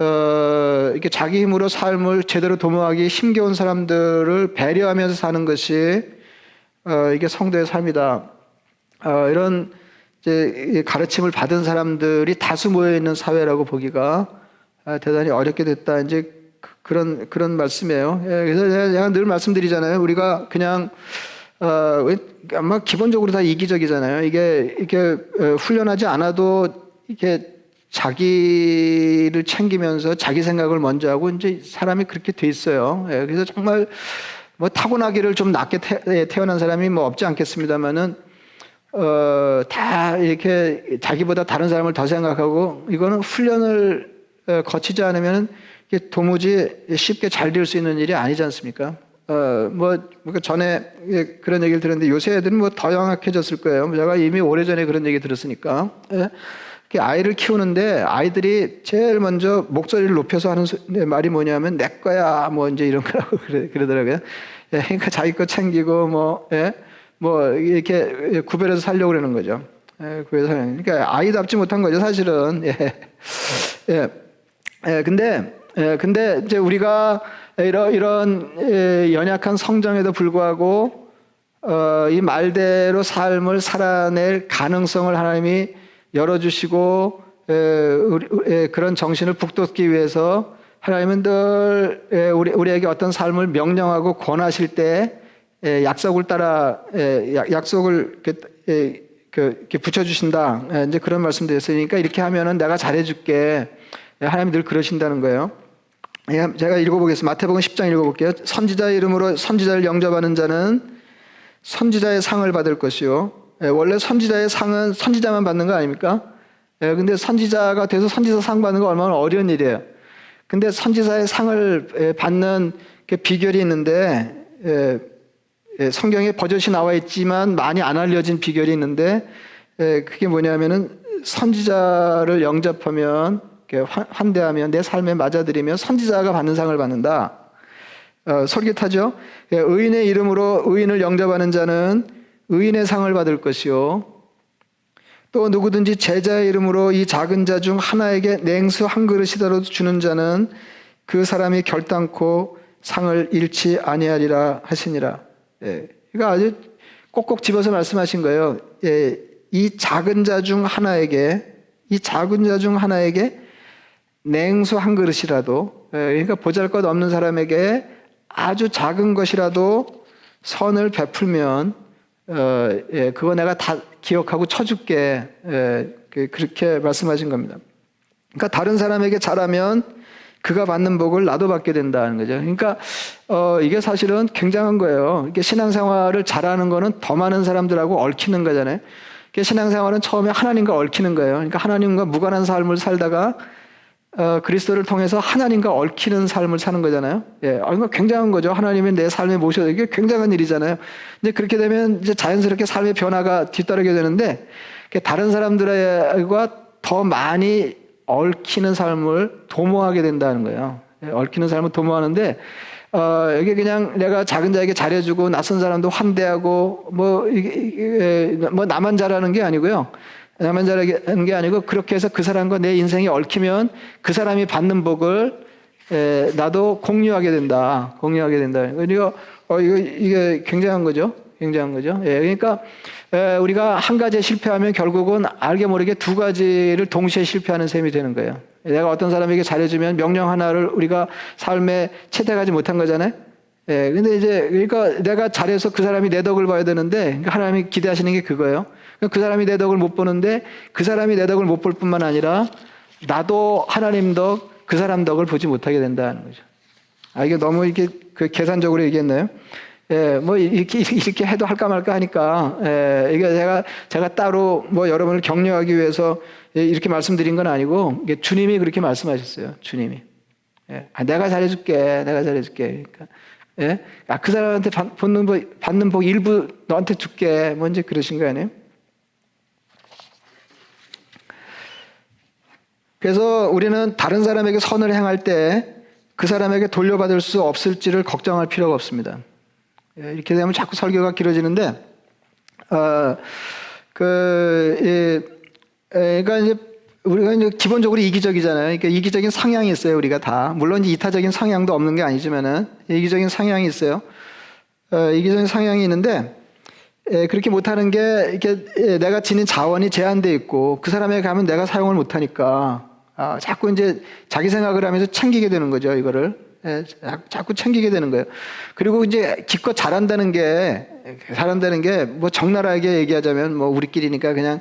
이렇게 자기 힘으로 삶을 제대로 도모하기 힘겨운 사람들을 배려하면서 사는 것이 이게 성도의 삶이다. 이런 이제 가르침을 받은 사람들이 다수 모여 있는 사회라고 보기가 대단히 어렵게 됐다. 이제 그런 말씀이에요. 그래서 제가 늘 말씀드리잖아요. 우리가 그냥 아마 기본적으로 다 이기적이잖아요. 이게 훈련하지 않아도 이게 자기를 챙기면서 자기 생각을 먼저 하고 이제 사람이 그렇게 돼 있어요. 그래서 정말 뭐 타고나기를 좀 낮게 태어난 사람이 뭐 없지 않겠습니다만은 다 이렇게 자기보다 다른 사람을 더 생각하고 이거는 훈련을 거치지 않으면 이게 도무지 쉽게 잘 될 수 있는 일이 아니지 않습니까? 전에 그런 얘기를 들었는데 요새 애들은 뭐 더 영악해졌을 거예요. 제가 이미 오래전에 그런 얘기 들었으니까. 아이를 키우는데 아이들이 제일 먼저 목소리를 높여서 하는 말이 뭐냐면 내 거야 뭐 이제 이런 거라고 그러더라고요. 그러니까 자기 거 챙기고 뭐 이렇게 구별해서 살려고 그러는 거죠. 그러니까 아이답지 못한 거죠 사실은. 근데 이제 우리가 이런 연약한 성정에도 불구하고 이 말대로 삶을 살아낼 가능성을 하나님이 열어주시고 그런 정신을 북돋기 위해서 하나님은 늘 우리에게 어떤 삶을 명령하고 권하실 때 약속을 따라 약속을 이렇게 붙여주신다. 이제 그런 말씀드렸으니까 이렇게 하면은 내가 잘해줄게. 하나님이 늘 그러신다는 거예요. 제가 읽어보겠습니다. 마태복음 10장 읽어볼게요. 선지자의 이름으로 선지자를 영접하는 자는 선지자의 상을 받을 것이요. 원래 선지자의 상은 선지자만 받는 거 아닙니까? 근데 선지자가 돼서 선지자 상 받는 거 얼마나 어려운 일이에요. 근데 선지자의 상을 받는 비결이 있는데 성경에 버젓이 나와 있지만 많이 안 알려진 비결이 있는데 그게 뭐냐면은 선지자를 영접하면, 환대하면, 내 삶에 맞아들이면 선지자가 받는 상을 받는다. 솔깃하죠? 의인의 이름으로 의인을 영접하는 자는 의인의 상을 받을 것이요, 또 누구든지 제자의 이름으로 이 작은 자 중 하나에게 냉수 한 그릇이라도 주는 자는 그 사람이 결단코 상을 잃지 아니하리라 하시니라. 그러니까 아주 꼭꼭 집어서 말씀하신 거예요. 이 작은 자 중 하나에게, 냉수 한 그릇이라도, 그러니까 보잘것없는 사람에게 아주 작은 것이라도 선을 베풀면 그거 내가 다 기억하고 쳐줄게. 그렇게 말씀하신 겁니다. 그러니까 다른 사람에게 잘하면 그가 받는 복을 나도 받게 된다는 거죠. 그러니까 이게 사실은 굉장한 거예요. 이게 신앙생활을 잘하는 거는 더 많은 사람들하고 얽히는 거잖아요. 신앙생활은 처음에 하나님과 얽히는 거예요. 그러니까 하나님과 무관한 삶을 살다가 그리스도를 통해서 하나님과 얽히는 삶을 사는 거잖아요. 이거 굉장한 거죠. 하나님이 내 삶에 모셔도 이게 굉장한 일이잖아요. 이제 그렇게 되면 이제 자연스럽게 삶의 변화가 뒤따르게 되는데, 다른 사람들과 더 많이 얽히는 삶을 도모하게 된다는 거예요. 얽히는 삶을 도모하는데, 이게 그냥 내가 작은 자에게 잘해주고 낯선 사람도 환대하고 뭐 나만 잘하는 게 아니고요. 나만 잘하는 게 아니고, 그렇게 해서 그 사람과 내 인생이 얽히면 그 사람이 받는 복을 나도 공유하게 된다. 그러니까 이게 굉장한 거죠. 그러니까 우리가 한 가지에 실패하면 결국은 알게 모르게 두 가지를 동시에 실패하는 셈이 되는 거예요. 내가 어떤 사람에게 잘해주면 명령 하나를 우리가 삶에 채택하지 못한 거잖아요. 근데 이제 그러니까 내가 잘해서 그 사람이 내 덕을 봐야 되는데, 그러니까 하나님이 기대하시는 게 그거예요. 그 사람이 내 덕을 못 보는데, 그 사람이 내 덕을 못 볼 뿐만 아니라 나도 하나님 덕, 그 사람 덕을 보지 못하게 된다는 거죠. 이게 너무 이렇게 계산적으로 얘기했나요? 뭐 이렇게 해도 할까 말까 하니까, 이게 제가 따로 뭐 여러분을 격려하기 위해서 이렇게 말씀드린 건 아니고, 이게 주님이 그렇게 말씀하셨어요. 주님이. 내가 잘해줄게. 그러니까. 그 사람한테 받는 복 일부 너한테 줄게. 뭐 이제 그러신 거 아니에요? 그래서 우리는 다른 사람에게 선을 행할 때 그 사람에게 돌려받을 수 없을지를 걱정할 필요가 없습니다. 이렇게 되면 자꾸 설교가 길어지는데, 그러니까 이제 우리가 이제 기본적으로 이기적이잖아요. 그러니까 이기적인 성향이 있어요, 우리가 다. 물론 이타적인 성향도 없는 게 아니지만은 이기적인 성향이 있어요. 이기적인 성향이 있는데, 그렇게 못하는 게 이렇게 내가 지닌 자원이 제한돼 있고 그 사람에게 가면 내가 사용을 못하니까 자꾸 이제 자기 생각을 하면서 챙기게 되는 거죠, 이거를. 자꾸 챙기게 되는 거예요. 그리고 이제 기껏 잘한다는 게 뭐 적나라하게 얘기하자면 뭐 우리끼리니까 그냥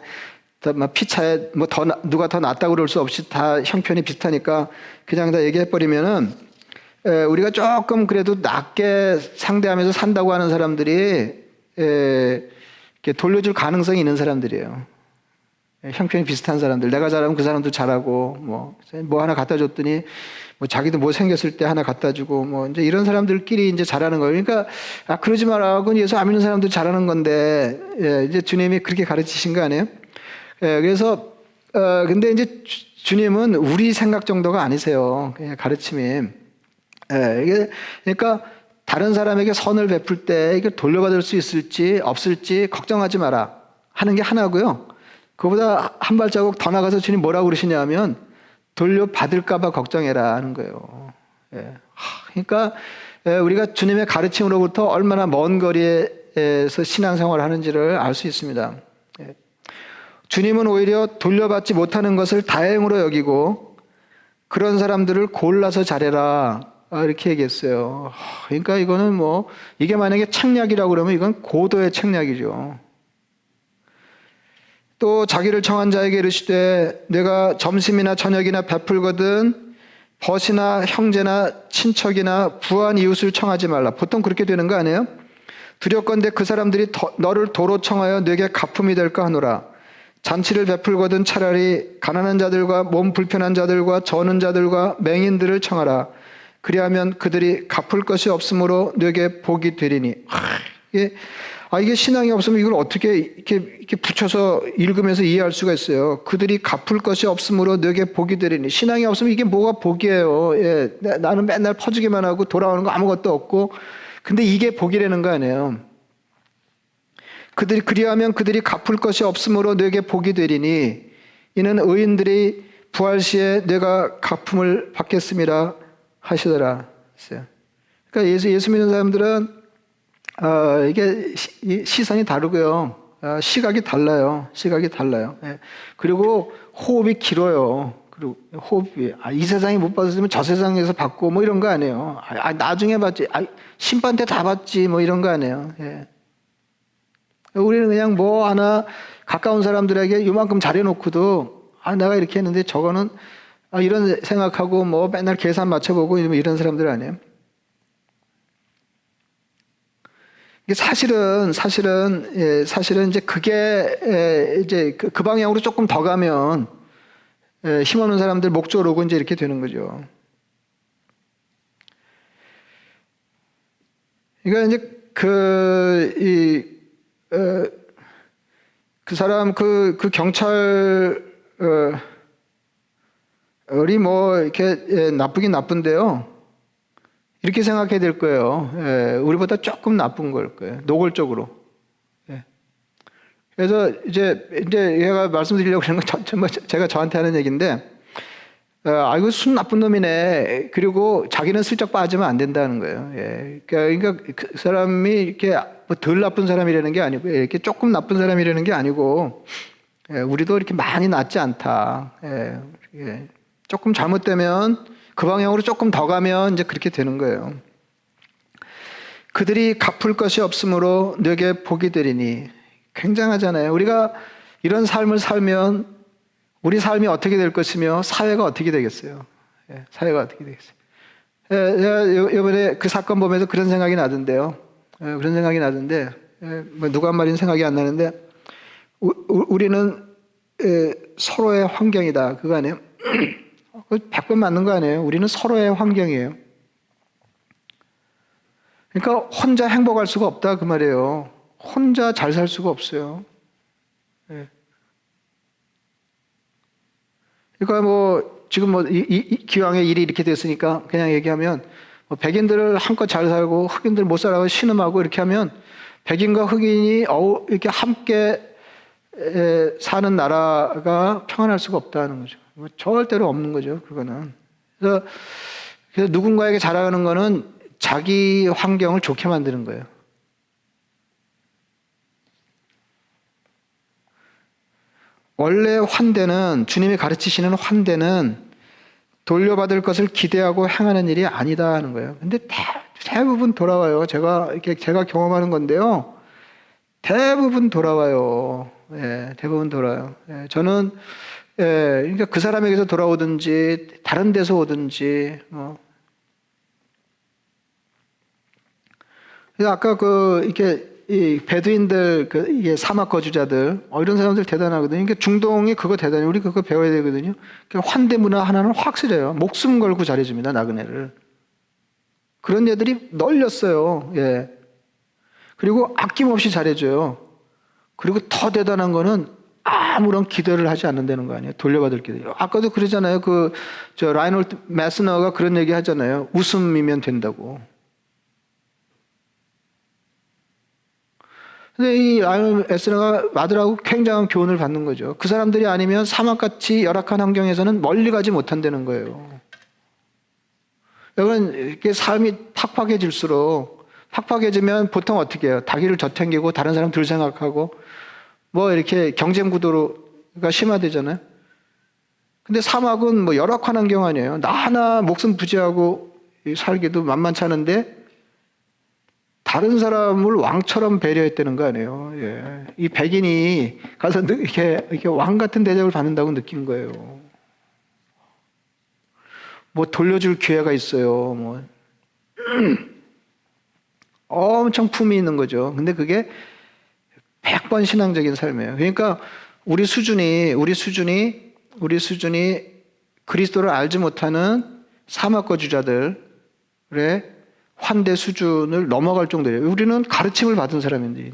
막 피차에 뭐 누가 더 낫다고 그럴 수 없이 다 형편이 비슷하니까 그냥 다 얘기해 버리면은, 우리가 조금 그래도 낮게 상대하면서 산다고 하는 사람들이 이렇게 돌려줄 가능성이 있는 사람들이에요. 형편이 비슷한 사람들, 내가 잘하면 그 사람도 잘하고, 뭐 하나 갖다 줬더니 뭐 자기도 뭐 생겼을 때 하나 갖다 주고, 뭐 이제 이런 사람들끼리 이제 잘하는 거예요. 그러니까 그러지 말라고 예수 안 믿는 사람도 잘하는 건데, 이제 주님이 그렇게 가르치신 거 아니에요? 그래서 근데 이제 주님은 우리 생각 정도가 아니세요. 그냥 가르침이. 이게 그러니까 다른 사람에게 선을 베풀 때 이게 돌려받을 수 있을지 없을지 걱정하지 마라 하는 게 하나고요. 그보다 한 발자국 더 나가서 주님 뭐라고 그러시냐면 돌려받을까 봐 걱정해라 하는 거예요. 그러니까 우리가 주님의 가르침으로부터 얼마나 먼 거리에서 신앙생활을 하는지를 알 수 있습니다. 주님은 오히려 돌려받지 못하는 것을 다행으로 여기고 그런 사람들을 골라서 잘해라 이렇게 얘기했어요. 그러니까 이거는 뭐 이게 만약에 책략이라고 그러면 이건 고도의 책략이죠. 또 자기를 청한 자에게 이르시되 내가 점심이나 저녁이나 베풀거든 벗이나 형제나 친척이나 부한 이웃을 청하지 말라. 보통 그렇게 되는 거 아니에요? 두렵건대 그 사람들이 너를 도로 청하여 내게 가품이 될까 하노라. 잔치를 베풀거든 차라리 가난한 자들과 몸 불편한 자들과 저는 자들과 맹인들을 청하라. 그리하면 그들이 갚을 것이 없으므로 내게 복이 되리니. 이게 신앙이 없으면 이걸 어떻게 이렇게 붙여서 읽으면서 이해할 수가 있어요. 그들이 갚을 것이 없으므로 너에게 복이 되리니. 신앙이 없으면 이게 뭐가 복이에요. 예, 나는 맨날 퍼주기만 하고 돌아오는 거 아무것도 없고. 근데 이게 복이라는 거 아니에요. 그리하면 그들이 갚을 것이 없으므로 너에게 복이 되리니 이는 의인들이 부활 시에 내가 갚음을 받겠음이라 하시더라. 그러니까 예수 믿는 사람들은 이게 시선이 다르고요. 시각이 달라요. 시각이 달라요. 예. 그리고 호흡이 길어요. 그리고 호흡이 이 세상에 못 받았으면 저 세상에서 받고 뭐 이런 거 아니에요. 나중에 받지. 심판 때 다 받지 뭐 이런 거 아니에요. 예. 우리는 그냥 뭐 하나 가까운 사람들에게 이만큼 잘해놓고도 내가 이렇게 했는데 저거는 이런 생각하고 뭐 맨날 계산 맞춰보고 이런 사람들 아니에요. 이게 사실은 이제 그게 이제 그 방향으로 조금 더 가면 힘없는 사람들 목 조르고 이제 이렇게 되는 거죠. 그러니까 이제 그 사람 그 경찰이 뭐 이렇게 나쁘긴 나쁜데요. 이렇게 생각해야 될 거예요. 우리보다 조금 나쁜 걸 거예요. 노골적으로. 그래서 이제 얘가 말씀드리려고 그러는 건 제가 저한테 하는 얘기인데, 이거 순 나쁜 놈이네. 그리고 자기는 슬쩍 빠지면 안 된다는 거예요. 그러니까 그 사람이 이렇게 덜 나쁜 사람이라는 게 아니고, 이렇게 조금 나쁜 사람이라는 게 아니고, 우리도 이렇게 많이 낫지 않다. 조금 잘못되면 그 방향으로 조금 더 가면 이제 그렇게 되는 거예요. 그들이 갚을 것이 없으므로 너에게 복이 되리니. 굉장하잖아요. 우리가 이런 삶을 살면 우리 삶이 어떻게 될 것이며 사회가 어떻게 되겠어요. 사회가 어떻게 되겠어요. 이번에 그 사건 보면서 그런 생각이 나던데요. 그런 생각이 나던데 뭐 누가 한 말인지 생각이 안 나는데 우리는 서로의 환경이다. 그거 아니에요? 100번 맞는 거 아니에요? 우리는 서로의 환경이에요. 그러니까 혼자 행복할 수가 없다 그 말이에요. 혼자 잘 살 수가 없어요. 그러니까 뭐 지금 뭐 기왕에 일이 이렇게 됐으니까 그냥 얘기하면 뭐 백인들을 한껏 잘 살고 흑인들 못 살아고 신음하고 이렇게 하면 백인과 흑인이 이렇게 함께 사는 나라가 평안할 수가 없다는 거죠. 절대로 없는 거죠. 그거는. 그래서 누군가에게 자랑하는 거는 자기 환경을 좋게 만드는 거예요. 원래 환대는 주님이 가르치시는 환대는 돌려받을 것을 기대하고 행하는 일이 아니다 하는 거예요. 근데 대부분 돌아와요. 제가 경험하는 건데요. 대부분 돌아와요. 대부분 돌아요. 저는 그러니까 그 사람에게서 돌아오든지 다른 데서 오든지 그래서 아까 이렇게 이 베두인들 이게 사막 거주자들 이런 사람들 대단하거든요. 그러니까 중동이 그거 대단해요. 우리 그거 배워야 되거든요. 그러니까 환대 문화 하나는 확실해요. 목숨 걸고 잘해줍니다. 나그네를. 그런 애들이 널렸어요. 그리고 아낌없이 잘해줘요. 그리고 더 대단한 거는 아무런 기대를 하지 않는다는 거 아니에요. 돌려받을 기대. 아까도 그러잖아요. 라이놀드 매스너가 그런 얘기 하잖아요. 웃음이면 된다고. 근데 이 라이놀드 매스너가 마들하고 굉장한 교훈을 받는 거죠. 그 사람들이 아니면 사막같이 열악한 환경에서는 멀리 가지 못한다는 거예요. 여러분, 이렇게 삶이 팍팍해지면 보통 어떻게 해요? 자기를 젖챙기고 다른 사람 들 생각하고 뭐 이렇게 경쟁 구도가 심화되잖아요. 근데 사막은 뭐 열악한 환경 아니에요. 나 하나 목숨 부지하고 살기도 만만치 않은데 다른 사람을 왕처럼 배려했다는 거 아니에요. 이 백인이 가서 이렇게 왕 같은 대접을 받는다고 느낀 거예요. 뭐 돌려줄 기회가 있어요. 뭐 엄청 품이 있는 거죠. 근데 그게 100번 신앙적인 삶이에요. 그러니까 우리 수준이 그리스도를 알지 못하는 사막 거주자들의 환대 수준을 넘어갈 정도예요. 우리는 가르침을 받은 사람인데.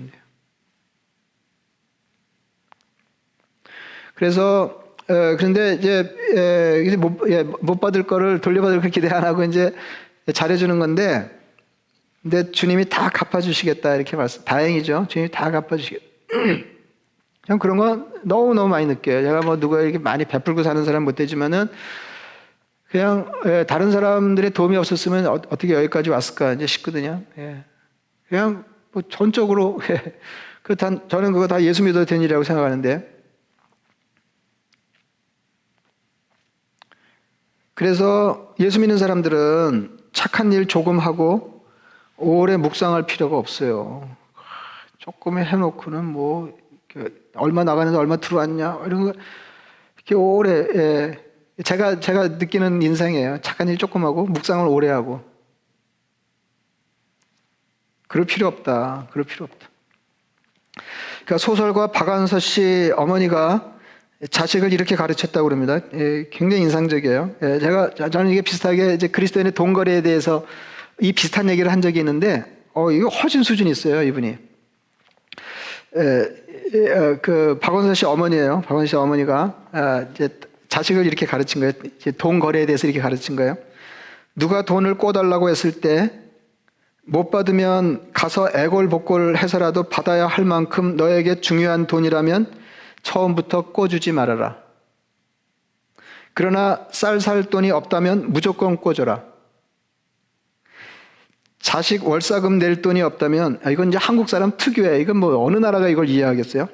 그래서 그런데 이제 못 받을 거를 돌려받을 걸 기대 안 하고 이제 잘해주는 건데, 근데 주님이 다 갚아주시겠다 이렇게 말씀. 다행이죠. 주님이 다 갚아주시겠다. 그냥 그런 거 너무 많이 느껴요. 제가 뭐 누가 이렇게 많이 베풀고 사는 사람 못 되지만은 그냥 다른 사람들의 도움이 없었으면 어떻게 여기까지 왔을까 이제 싶거든요. 그냥 뭐 전적으로 저는 그거 다 예수 믿어도 되는 일이라고 생각하는데, 그래서 예수 믿는 사람들은 착한 일 조금 하고 오래 묵상할 필요가 없어요. 조금 해놓고는 뭐 얼마 나가는데 얼마 들어왔냐 이런 거 이렇게 오래 제가 느끼는 인생이에요. 착한 일 조금 하고 묵상을 오래 하고. 그럴 필요 없다. 그럴 필요 없다. 그러니까 소설가 박완서 씨 어머니가 자식을 이렇게 가르쳤다고 그럽니다. 굉장히 인상적이에요. 저는 이게 비슷하게 이제 그리스도인의 돈거래에 대해서 이 비슷한 얘기를 한 적이 있는데, 이거 훨씬 수준이 있어요, 이분이. 그 박원서 씨 어머니예요. 박원서 씨 어머니가 이제 자식을 이렇게 가르친 거예요. 이제 돈 거래에 대해서 이렇게 가르친 거예요. 누가 돈을 꿔달라고 했을 때 못 받으면 가서 애걸복걸 해서라도 받아야 할 만큼 너에게 중요한 돈이라면 처음부터 꿔주지 말아라. 그러나 쌀 살 돈이 없다면 무조건 꿔줘라. 자식 월사금 낼 돈이 없다면, 이건 이제 한국 사람 특유예요. 이건 뭐 어느 나라가 이걸 이해하겠어요?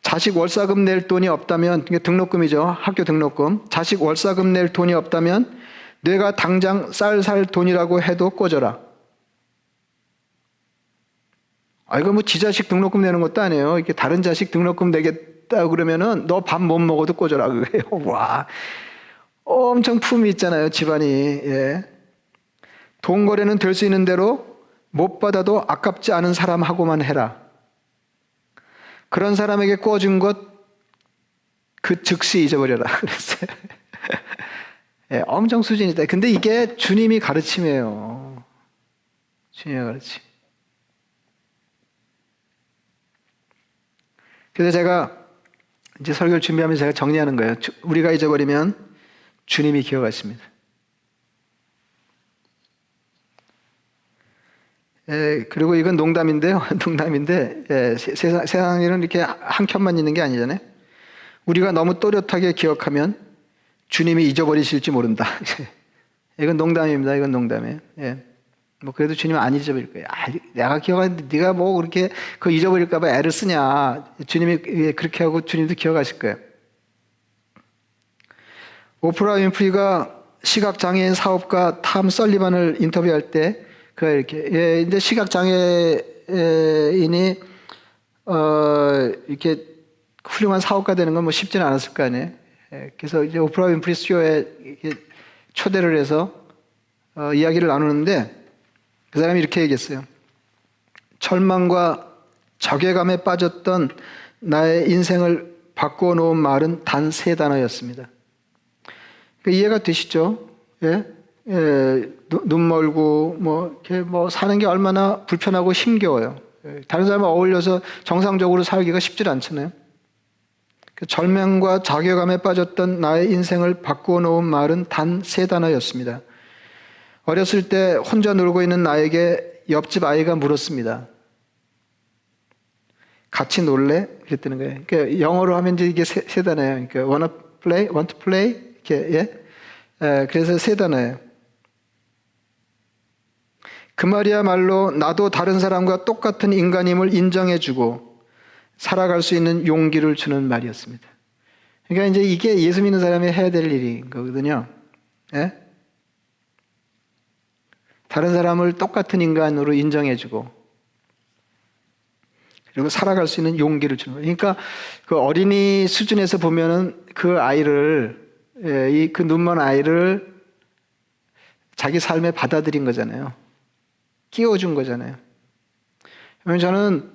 자식 월사금 낼 돈이 없다면, 이게 등록금이죠. 학교 등록금. 자식 월사금 낼 돈이 없다면 내가 당장 쌀 살 돈이라고 해도 꿔줘라. 이거 뭐 지 자식 등록금 내는 것도 아니에요. 이렇게 다른 자식 등록금 내겠다 그러면은 너 밥 못 먹어도 꿔줘라 그래요. 와, 엄청 품이 있잖아요, 집안이. 돈 거래는 될 수 있는 대로 못 받아도 아깝지 않은 사람하고만 해라. 그런 사람에게 꿔준 것 그 즉시 잊어버려라 그랬어요. 엄청 수준이 있다. 근데 이게 주님이 가르침이에요. 주님의 가르침. 그래서 제가 이제 설교를 준비하면서 제가 정리하는 거예요. 우리가 잊어버리면 주님이 기억하십니다. 그리고 이건 농담인데요. 농담인데, 세상 일은 이렇게 한 켠만 있는 게 아니잖아요. 우리가 너무 또렷하게 기억하면 주님이 잊어버리실지 모른다. 이건 농담입니다. 이건 농담이에요. 뭐 그래도 주님은 안 잊어버릴 거예요. 내가 기억하는데 네가 뭐 그렇게 그거 잊어버릴까 봐 애를 쓰냐. 주님이 그렇게 하고 주님도 기억하실 거예요. 오프라 윈프리가 시각장애인 사업가 탐 설리반을 인터뷰할 때 그가 이렇게 이제 시각장애인이 이렇게 훌륭한 사업가 되는 건 뭐 쉽지는 않았을 거 아니에요. 그래서 이제 오프라 윈프리 쇼에 초대를 해서 이야기를 나누는데 그 사람이 이렇게 얘기했어요. 절망과 자괴감에 빠졌던 나의 인생을 바꾸어 놓은 말은 단 3단어였습니다. 이해가 되시죠? 눈 멀고 이렇게 사는 게 얼마나 불편하고 힘겨워요. 다른 사람과 어울려서 정상적으로 살기가 쉽지 않잖아요. 절망과 자괴감에 빠졌던 나의 인생을 바꾸어 놓은 말은 단 3단어였습니다. 어렸을 때 혼자 놀고 있는 나에게 옆집 아이가 물었습니다. 같이 놀래? 그랬다는 거예요. 그러니까 영어로 하면 이제 이게 세 단어예요. 그러니까 want to play? 이렇게, 그래서 3단어예요. 그 말이야말로 나도 다른 사람과 똑같은 인간임을 인정해주고 살아갈 수 있는 용기를 주는 말이었습니다. 그러니까 이제 이게 예수 믿는 사람이 해야 될 일인 거거든요. 다른 사람을 똑같은 인간으로 인정해주고 그리고 살아갈 수 있는 용기를 주는 거예요. 그러니까 그 어린이 수준에서 보면은 그 아이를 그 눈먼 아이를 자기 삶에 받아들인 거잖아요. 끼워준 거잖아요. 저는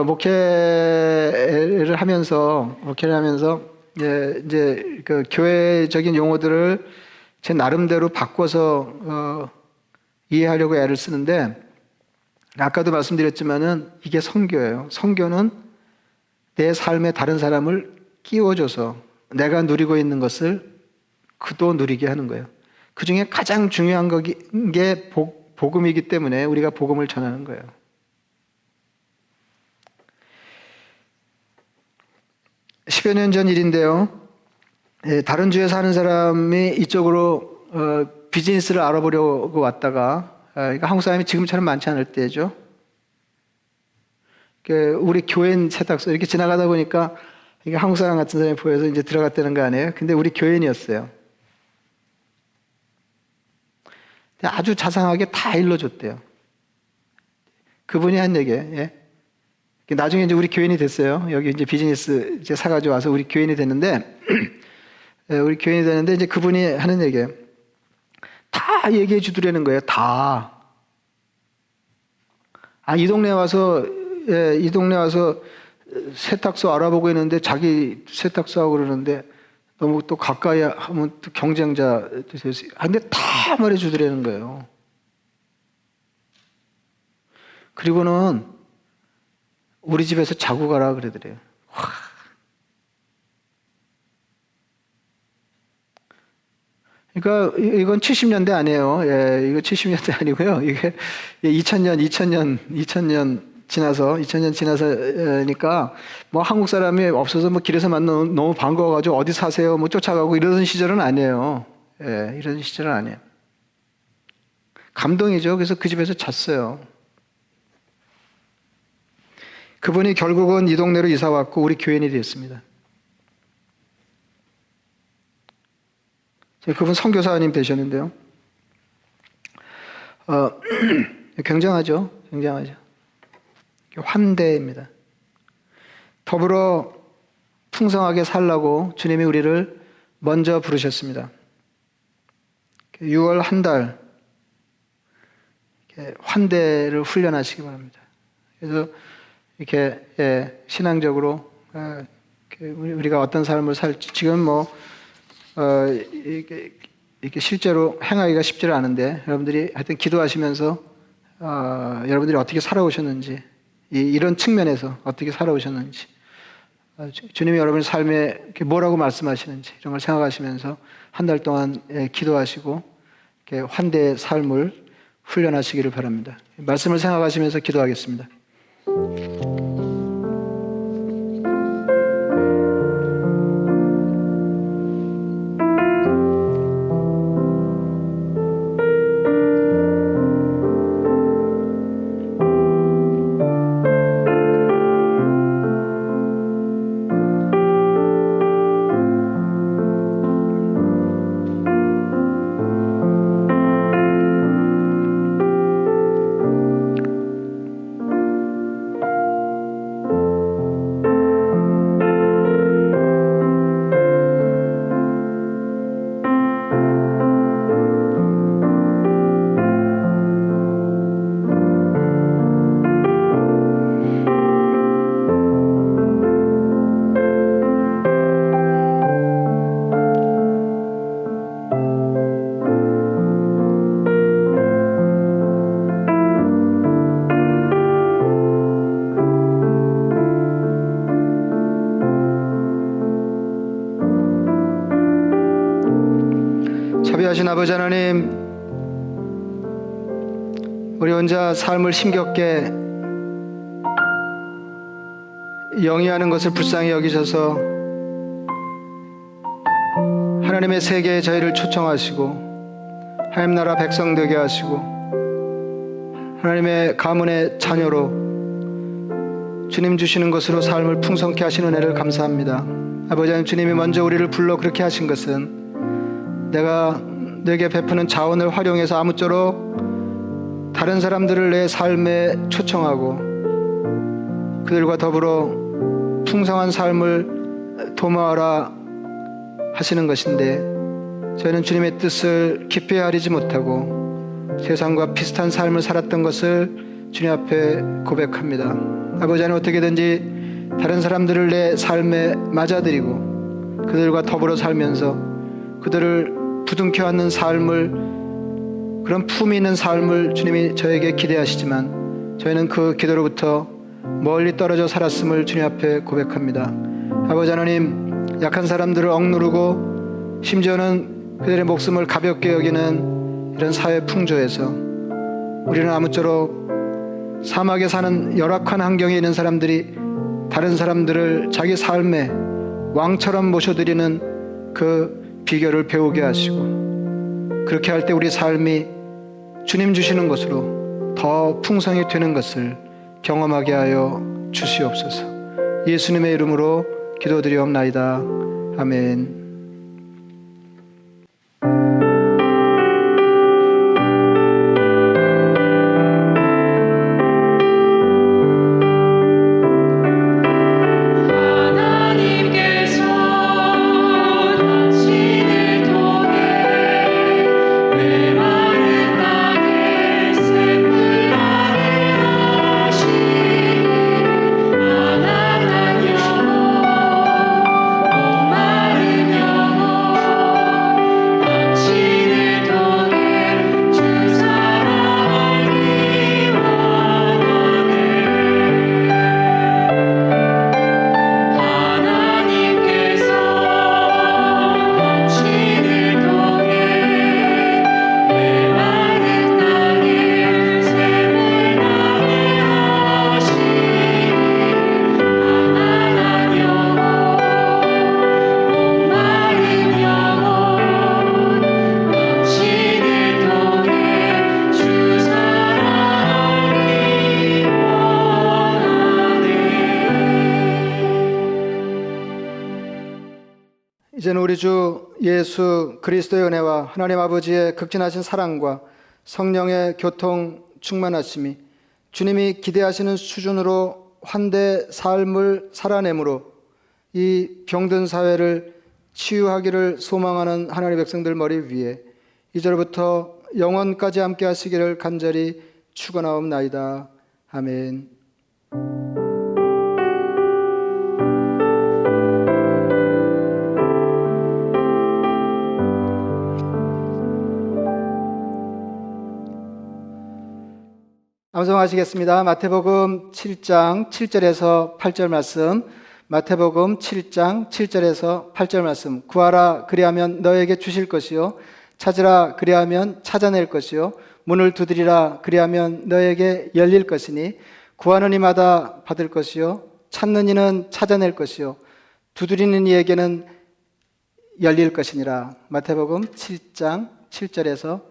목회를 하면서 이제 그 교회적인 용어들을 제 나름대로 바꿔서 이해하려고 애를 쓰는데, 아까도 말씀드렸지만은 이게 선교예요. 선교는 내 삶에 다른 사람을 끼워줘서 내가 누리고 있는 것을 그도 누리게 하는 거예요. 그 중에 가장 중요한 게 복음이기 때문에 우리가 복음을 전하는 거예요. 십여 년 전 일인데요. 다른 주에 사는 사람이 이쪽으로 비즈니스를 알아보려고 왔다가, 그러니까 한국 사람이 지금처럼 많지 않을 때죠. 우리 교인 세탁소 이렇게 지나가다 보니까 이게 한국 사람 같은 사람이 보여서 이제 들어갔다는 거 아니에요? 근데 우리 교인이었어요. 아주 자상하게 다 일러줬대요. 그분이 한 얘기예요. 예? 나중에 이제 우리 교인이 됐어요. 여기 이제 비즈니스 이제 사가지고 와서 우리 교인이 됐는데, 우리 교인이 되는데 이제 그분이 하는 얘기예요. 다 얘기해 주더라는 거예요. 다. 이 동네 와서 세탁소 알아보고 있는데 자기 세탁소 하고 그러는데 너무 또 가까이 하면 또 경쟁자 될 수. 근데 다 말해 주더라는 거예요. 그리고는 우리 집에서 자고 가라 그러더래요. 그러니까 이건 70년대 아니에요. 예, 이거 70년대 아니고요. 이게 2000년 지나서니까 뭐 한국 사람이 없어서 뭐 길에서 만나 너무 반가워가지고 어디 사세요? 뭐 쫓아가고 이러던 시절은 아니에요. 예, 이런 시절은 아니에요. 감동이죠. 그래서 그 집에서 잤어요. 그분이 결국은 이 동네로 이사 왔고 우리 교인이 됐습니다. 그분 선교사님 되셨는데요. 굉장하죠. 환대입니다. 더불어 풍성하게 살라고 주님이 우리를 먼저 부르셨습니다. 6월 한 달 환대를 훈련하시기 바랍니다. 그래서 이렇게 신앙적으로 우리가 어떤 삶을 살지 지금 뭐 이렇게 실제로 행하기가 쉽지 않은데 여러분들이 하여튼 기도하시면서 여러분들이 어떻게 살아오셨는지 이런 측면에서 어떻게 살아오셨는지 주님이 여러분의 삶에 뭐라고 말씀하시는지 이런 걸 생각하시면서 한 달 동안 기도하시고 이렇게 환대의 삶을 훈련하시기를 바랍니다. 말씀을 생각하시면서 기도하겠습니다. 자비하신 아버지 하나님, 우리 혼자 삶을 힘겹게 영위하는 것을 불쌍히 여기셔서 하나님의 세계에 저희를 초청하시고 하나님 나라 백성 되게 하시고 하나님의 가문의 자녀로 주님 주시는 것으로 삶을 풍성케 하시는 은혜를 감사합니다. 아버지 하나님, 주님이 먼저 우리를 불러 그렇게 하신 것은 내가 내게 베푸는 자원을 활용해서 아무쪼록 다른 사람들을 내 삶에 초청하고 그들과 더불어 풍성한 삶을 도모하라 하시는 것인데 저희는 주님의 뜻을 깊이 헤아리지 못하고 세상과 비슷한 삶을 살았던 것을 주님 앞에 고백합니다. 아버지 하나님, 어떻게든지 다른 사람들을 내 삶에 맞아들이고 그들과 더불어 살면서 그들을 부둥켜 안는 삶을, 그런 품위 있는 삶을 주님이 저에게 기대하시지만 저희는 그 기도로부터 멀리 떨어져 살았음을 주님 앞에 고백합니다. 아버지 하나님, 약한 사람들을 억누르고 심지어는 그들의 목숨을 가볍게 여기는 이런 사회 풍조에서 우리는 아무쪼록 사막에 사는 열악한 환경에 있는 사람들이 다른 사람들을 자기 삶에 왕처럼 모셔드리는 그 비결을 배우게 하시고, 그렇게 할 때 우리 삶이 주님 주시는 것으로 더 풍성히 되는 것을 경험하게 하여 주시옵소서. 예수님의 이름으로 기도드리옵나이다. 아멘. 이제는 우리 주 예수 그리스도의 은혜와 하나님 아버지의 극진하신 사랑과 성령의 교통 충만하심이 주님이 기대하시는 수준으로 환대 삶을 살아내므로 이 병든 사회를 치유하기를 소망하는 하나님의 백성들 머리 위에 이제로부터 영원까지 함께 하시기를 간절히 축원하옵나이다. 아멘. 암송하시겠습니다. 마태복음 7장 7절에서 8절 말씀. 마태복음 7장 7절에서 8절 말씀. 구하라 그리하면 너에게 주실 것이요 찾으라 그리하면 찾아낼 것이요 문을 두드리라 그리하면 너에게 열릴 것이니 구하는 이마다 받을 것이요 찾는 이는 찾아낼 것이요 두드리는 이에게는 열릴 것이니라. 마태복음 7장 7절에서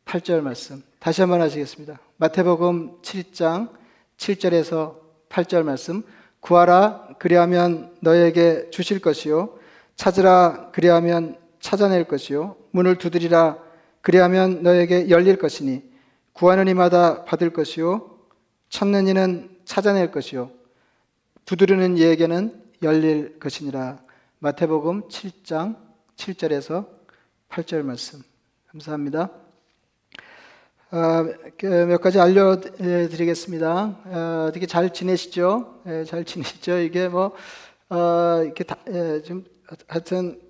8절 말씀. 다시 한번 하시겠습니다. 마태복음 7장 7절에서 8절 말씀. 구하라 그리하면 너에게 주실 것이요 찾으라 그리하면 찾아낼 것이요 문을 두드리라 그리하면 너에게 열릴 것이니 구하는 이마다 받을 것이요 찾는 이는 찾아낼 것이요 두드리는 이에게는 열릴 것이니라. 마태복음 7장 7절에서 8절 말씀. 감사합니다. 몇 가지 알려드리겠습니다. 어떻게 잘 지내시죠? 잘 지내시죠? 이게 이렇게 좀 하여튼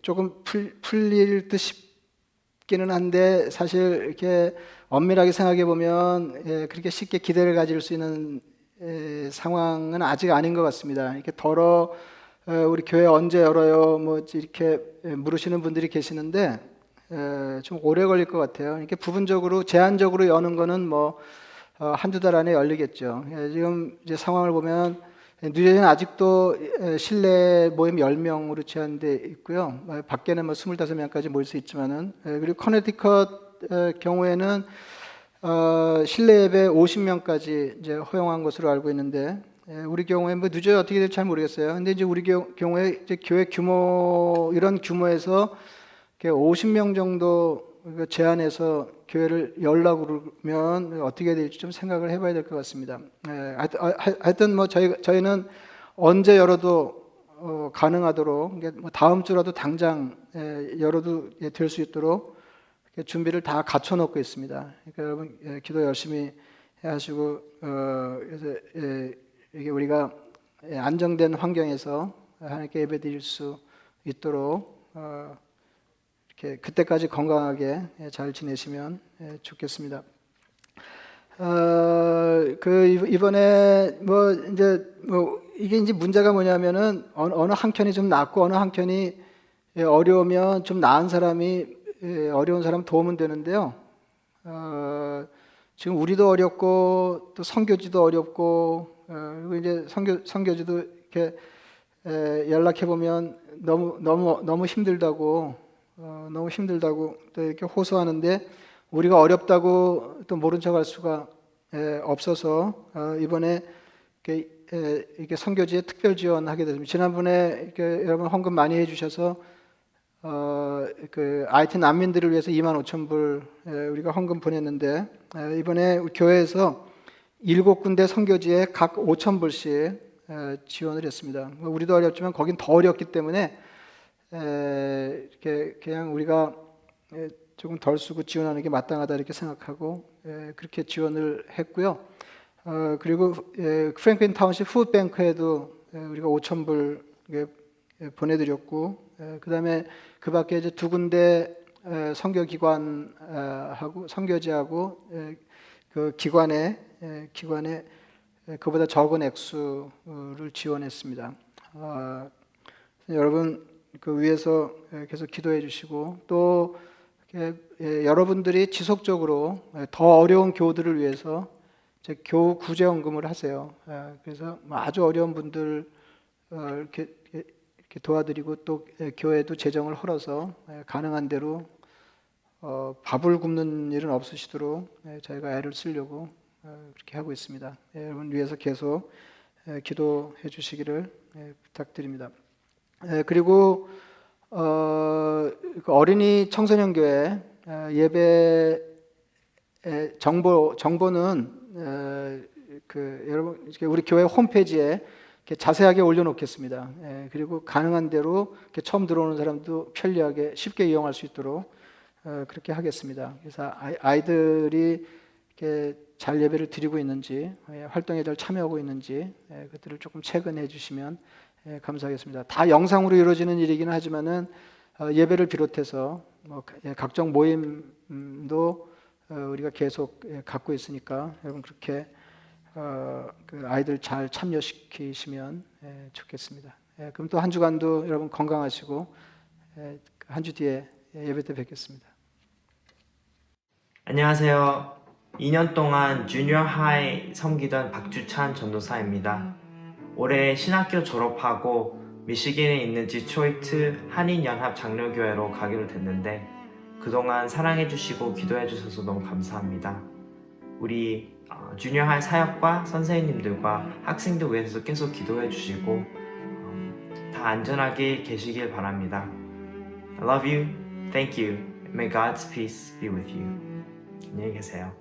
조금 풀릴 듯 싶기는 한데 사실 이렇게 엄밀하게 생각해 보면 그렇게 쉽게 기대를 가질 수 있는 상황은 아직 아닌 것 같습니다. 이렇게 우리 교회 언제 열어요? 이렇게 물으시는 분들이 계시는데. 좀 오래 걸릴 것 같아요. 이렇게 부분적으로 제한적으로 여는 거는 한두 달 안에 열리겠죠. 지금 이제 상황을 보면 뉴저지는 아직도 실내 모임 10명으로 제한돼 있고요. 밖에는 25명까지 모일 수 있지만은 그리고 커네티컷 경우에는 실내 예배 50명까지 이제 허용한 것으로 알고 있는데 우리 경우에 뉴저지 어떻게 될지 잘 모르겠어요. 근데 이제 우리 경우에 이제 교회 규모 이런 규모에서 50명 정도 제한해서 교회를 열라고 그러면 어떻게 될지 좀 생각을 해봐야 될 것 같습니다. 하여튼 저희는 언제 열어도 가능하도록 다음 주라도 당장 열어도 될 수 있도록 준비를 다 갖춰놓고 있습니다. 그러니까 여러분 기도 열심히 하시고 그래서 이게 우리가 안정된 환경에서 하나님께 예배드릴 수 있도록 이렇게 그때까지 건강하게 잘 지내시면 좋겠습니다. 이번에 이게 이제 문제가 뭐냐면은 어느 한켠이 좀 낫고 어느 한켠이 어려우면 좀 나은 사람이 어려운 사람 도우면 되는데요. 지금 우리도 어렵고 또 선교지도 어렵고 그리고 이제 선교지도 이렇게 연락해 보면 너무 힘들다고 너무 힘들다고 또 이렇게 호소하는데 우리가 어렵다고 또 모른 척할 수가 없어서 이번에 이렇게 선교지에 특별 지원하게 됐습니다. 지난번에 이렇게 여러분 헌금 많이 해주셔서 그 아이티 난민들을 위해서 25,000불 우리가 헌금 보냈는데 이번에 교회에서 7군데 선교지에 각 5,000불씩 지원을 했습니다. 우리도 어렵지만 거긴 더 어렵기 때문에 이렇게 그냥 우리가 조금 덜 쓰고 지원하는 게 마땅하다 이렇게 생각하고 그렇게 지원을 했고요. 그리고 프랭클린 타운십 푸드뱅크에도 우리가 5,000불 보내드렸고, 그 다음에 그 밖에 이제 2군데 선교기관하고 선교지하고 그 기관에 그보다 적은 액수를 지원했습니다. 여러분 그 위에서 계속 기도해 주시고 또 여러분들이 지속적으로 더 어려운 교우들을 위해서 교우 구제헌금을 하세요. 그래서 아주 어려운 분들 이렇게 도와드리고 또 교회도 재정을 헐어서 가능한 대로 밥을 굶는 일은 없으시도록 저희가 애를 쓰려고 그렇게 하고 있습니다. 여러분 위해서 계속 기도해 주시기를 부탁드립니다. 그리고 그 어린이 청소년 교회 예배 정보는 여러분 우리 교회 홈페이지에 이렇게 자세하게 올려놓겠습니다. 그리고 가능한 대로 이렇게 처음 들어오는 사람도 편리하게 쉽게 이용할 수 있도록 그렇게 하겠습니다. 그래서 아이들이 이렇게 잘 예배를 드리고 있는지 활동에 잘 참여하고 있는지 그것들을 조금 체크해 주시면 감사하겠습니다. 다 영상으로 이루어지는 일이기는 하지만은 예배를 비롯해서 각종 모임도 우리가 계속 갖고 있으니까 여러분 그렇게 그 아이들 잘 참여시키시면 좋겠습니다. 그럼 또 한 주간도 여러분 건강하시고 한 주 뒤에 예배 때 뵙겠습니다. 안녕하세요. 2년 동안 주니어 하이 섬기던 박주찬 전도사입니다. 올해 신학교 졸업하고 미시간에 있는 디트로이트 한인연합 장로교회로 가기로 됐는데 그동안 사랑해주시고 기도해주셔서 너무 감사합니다. 우리 주니어 하이 사역과 선생님들과 학생들 위해서 계속 기도해주시고 다 안전하게 계시길 바랍니다. I love you. Thank you. May God's peace be with you. 안녕히 계세요.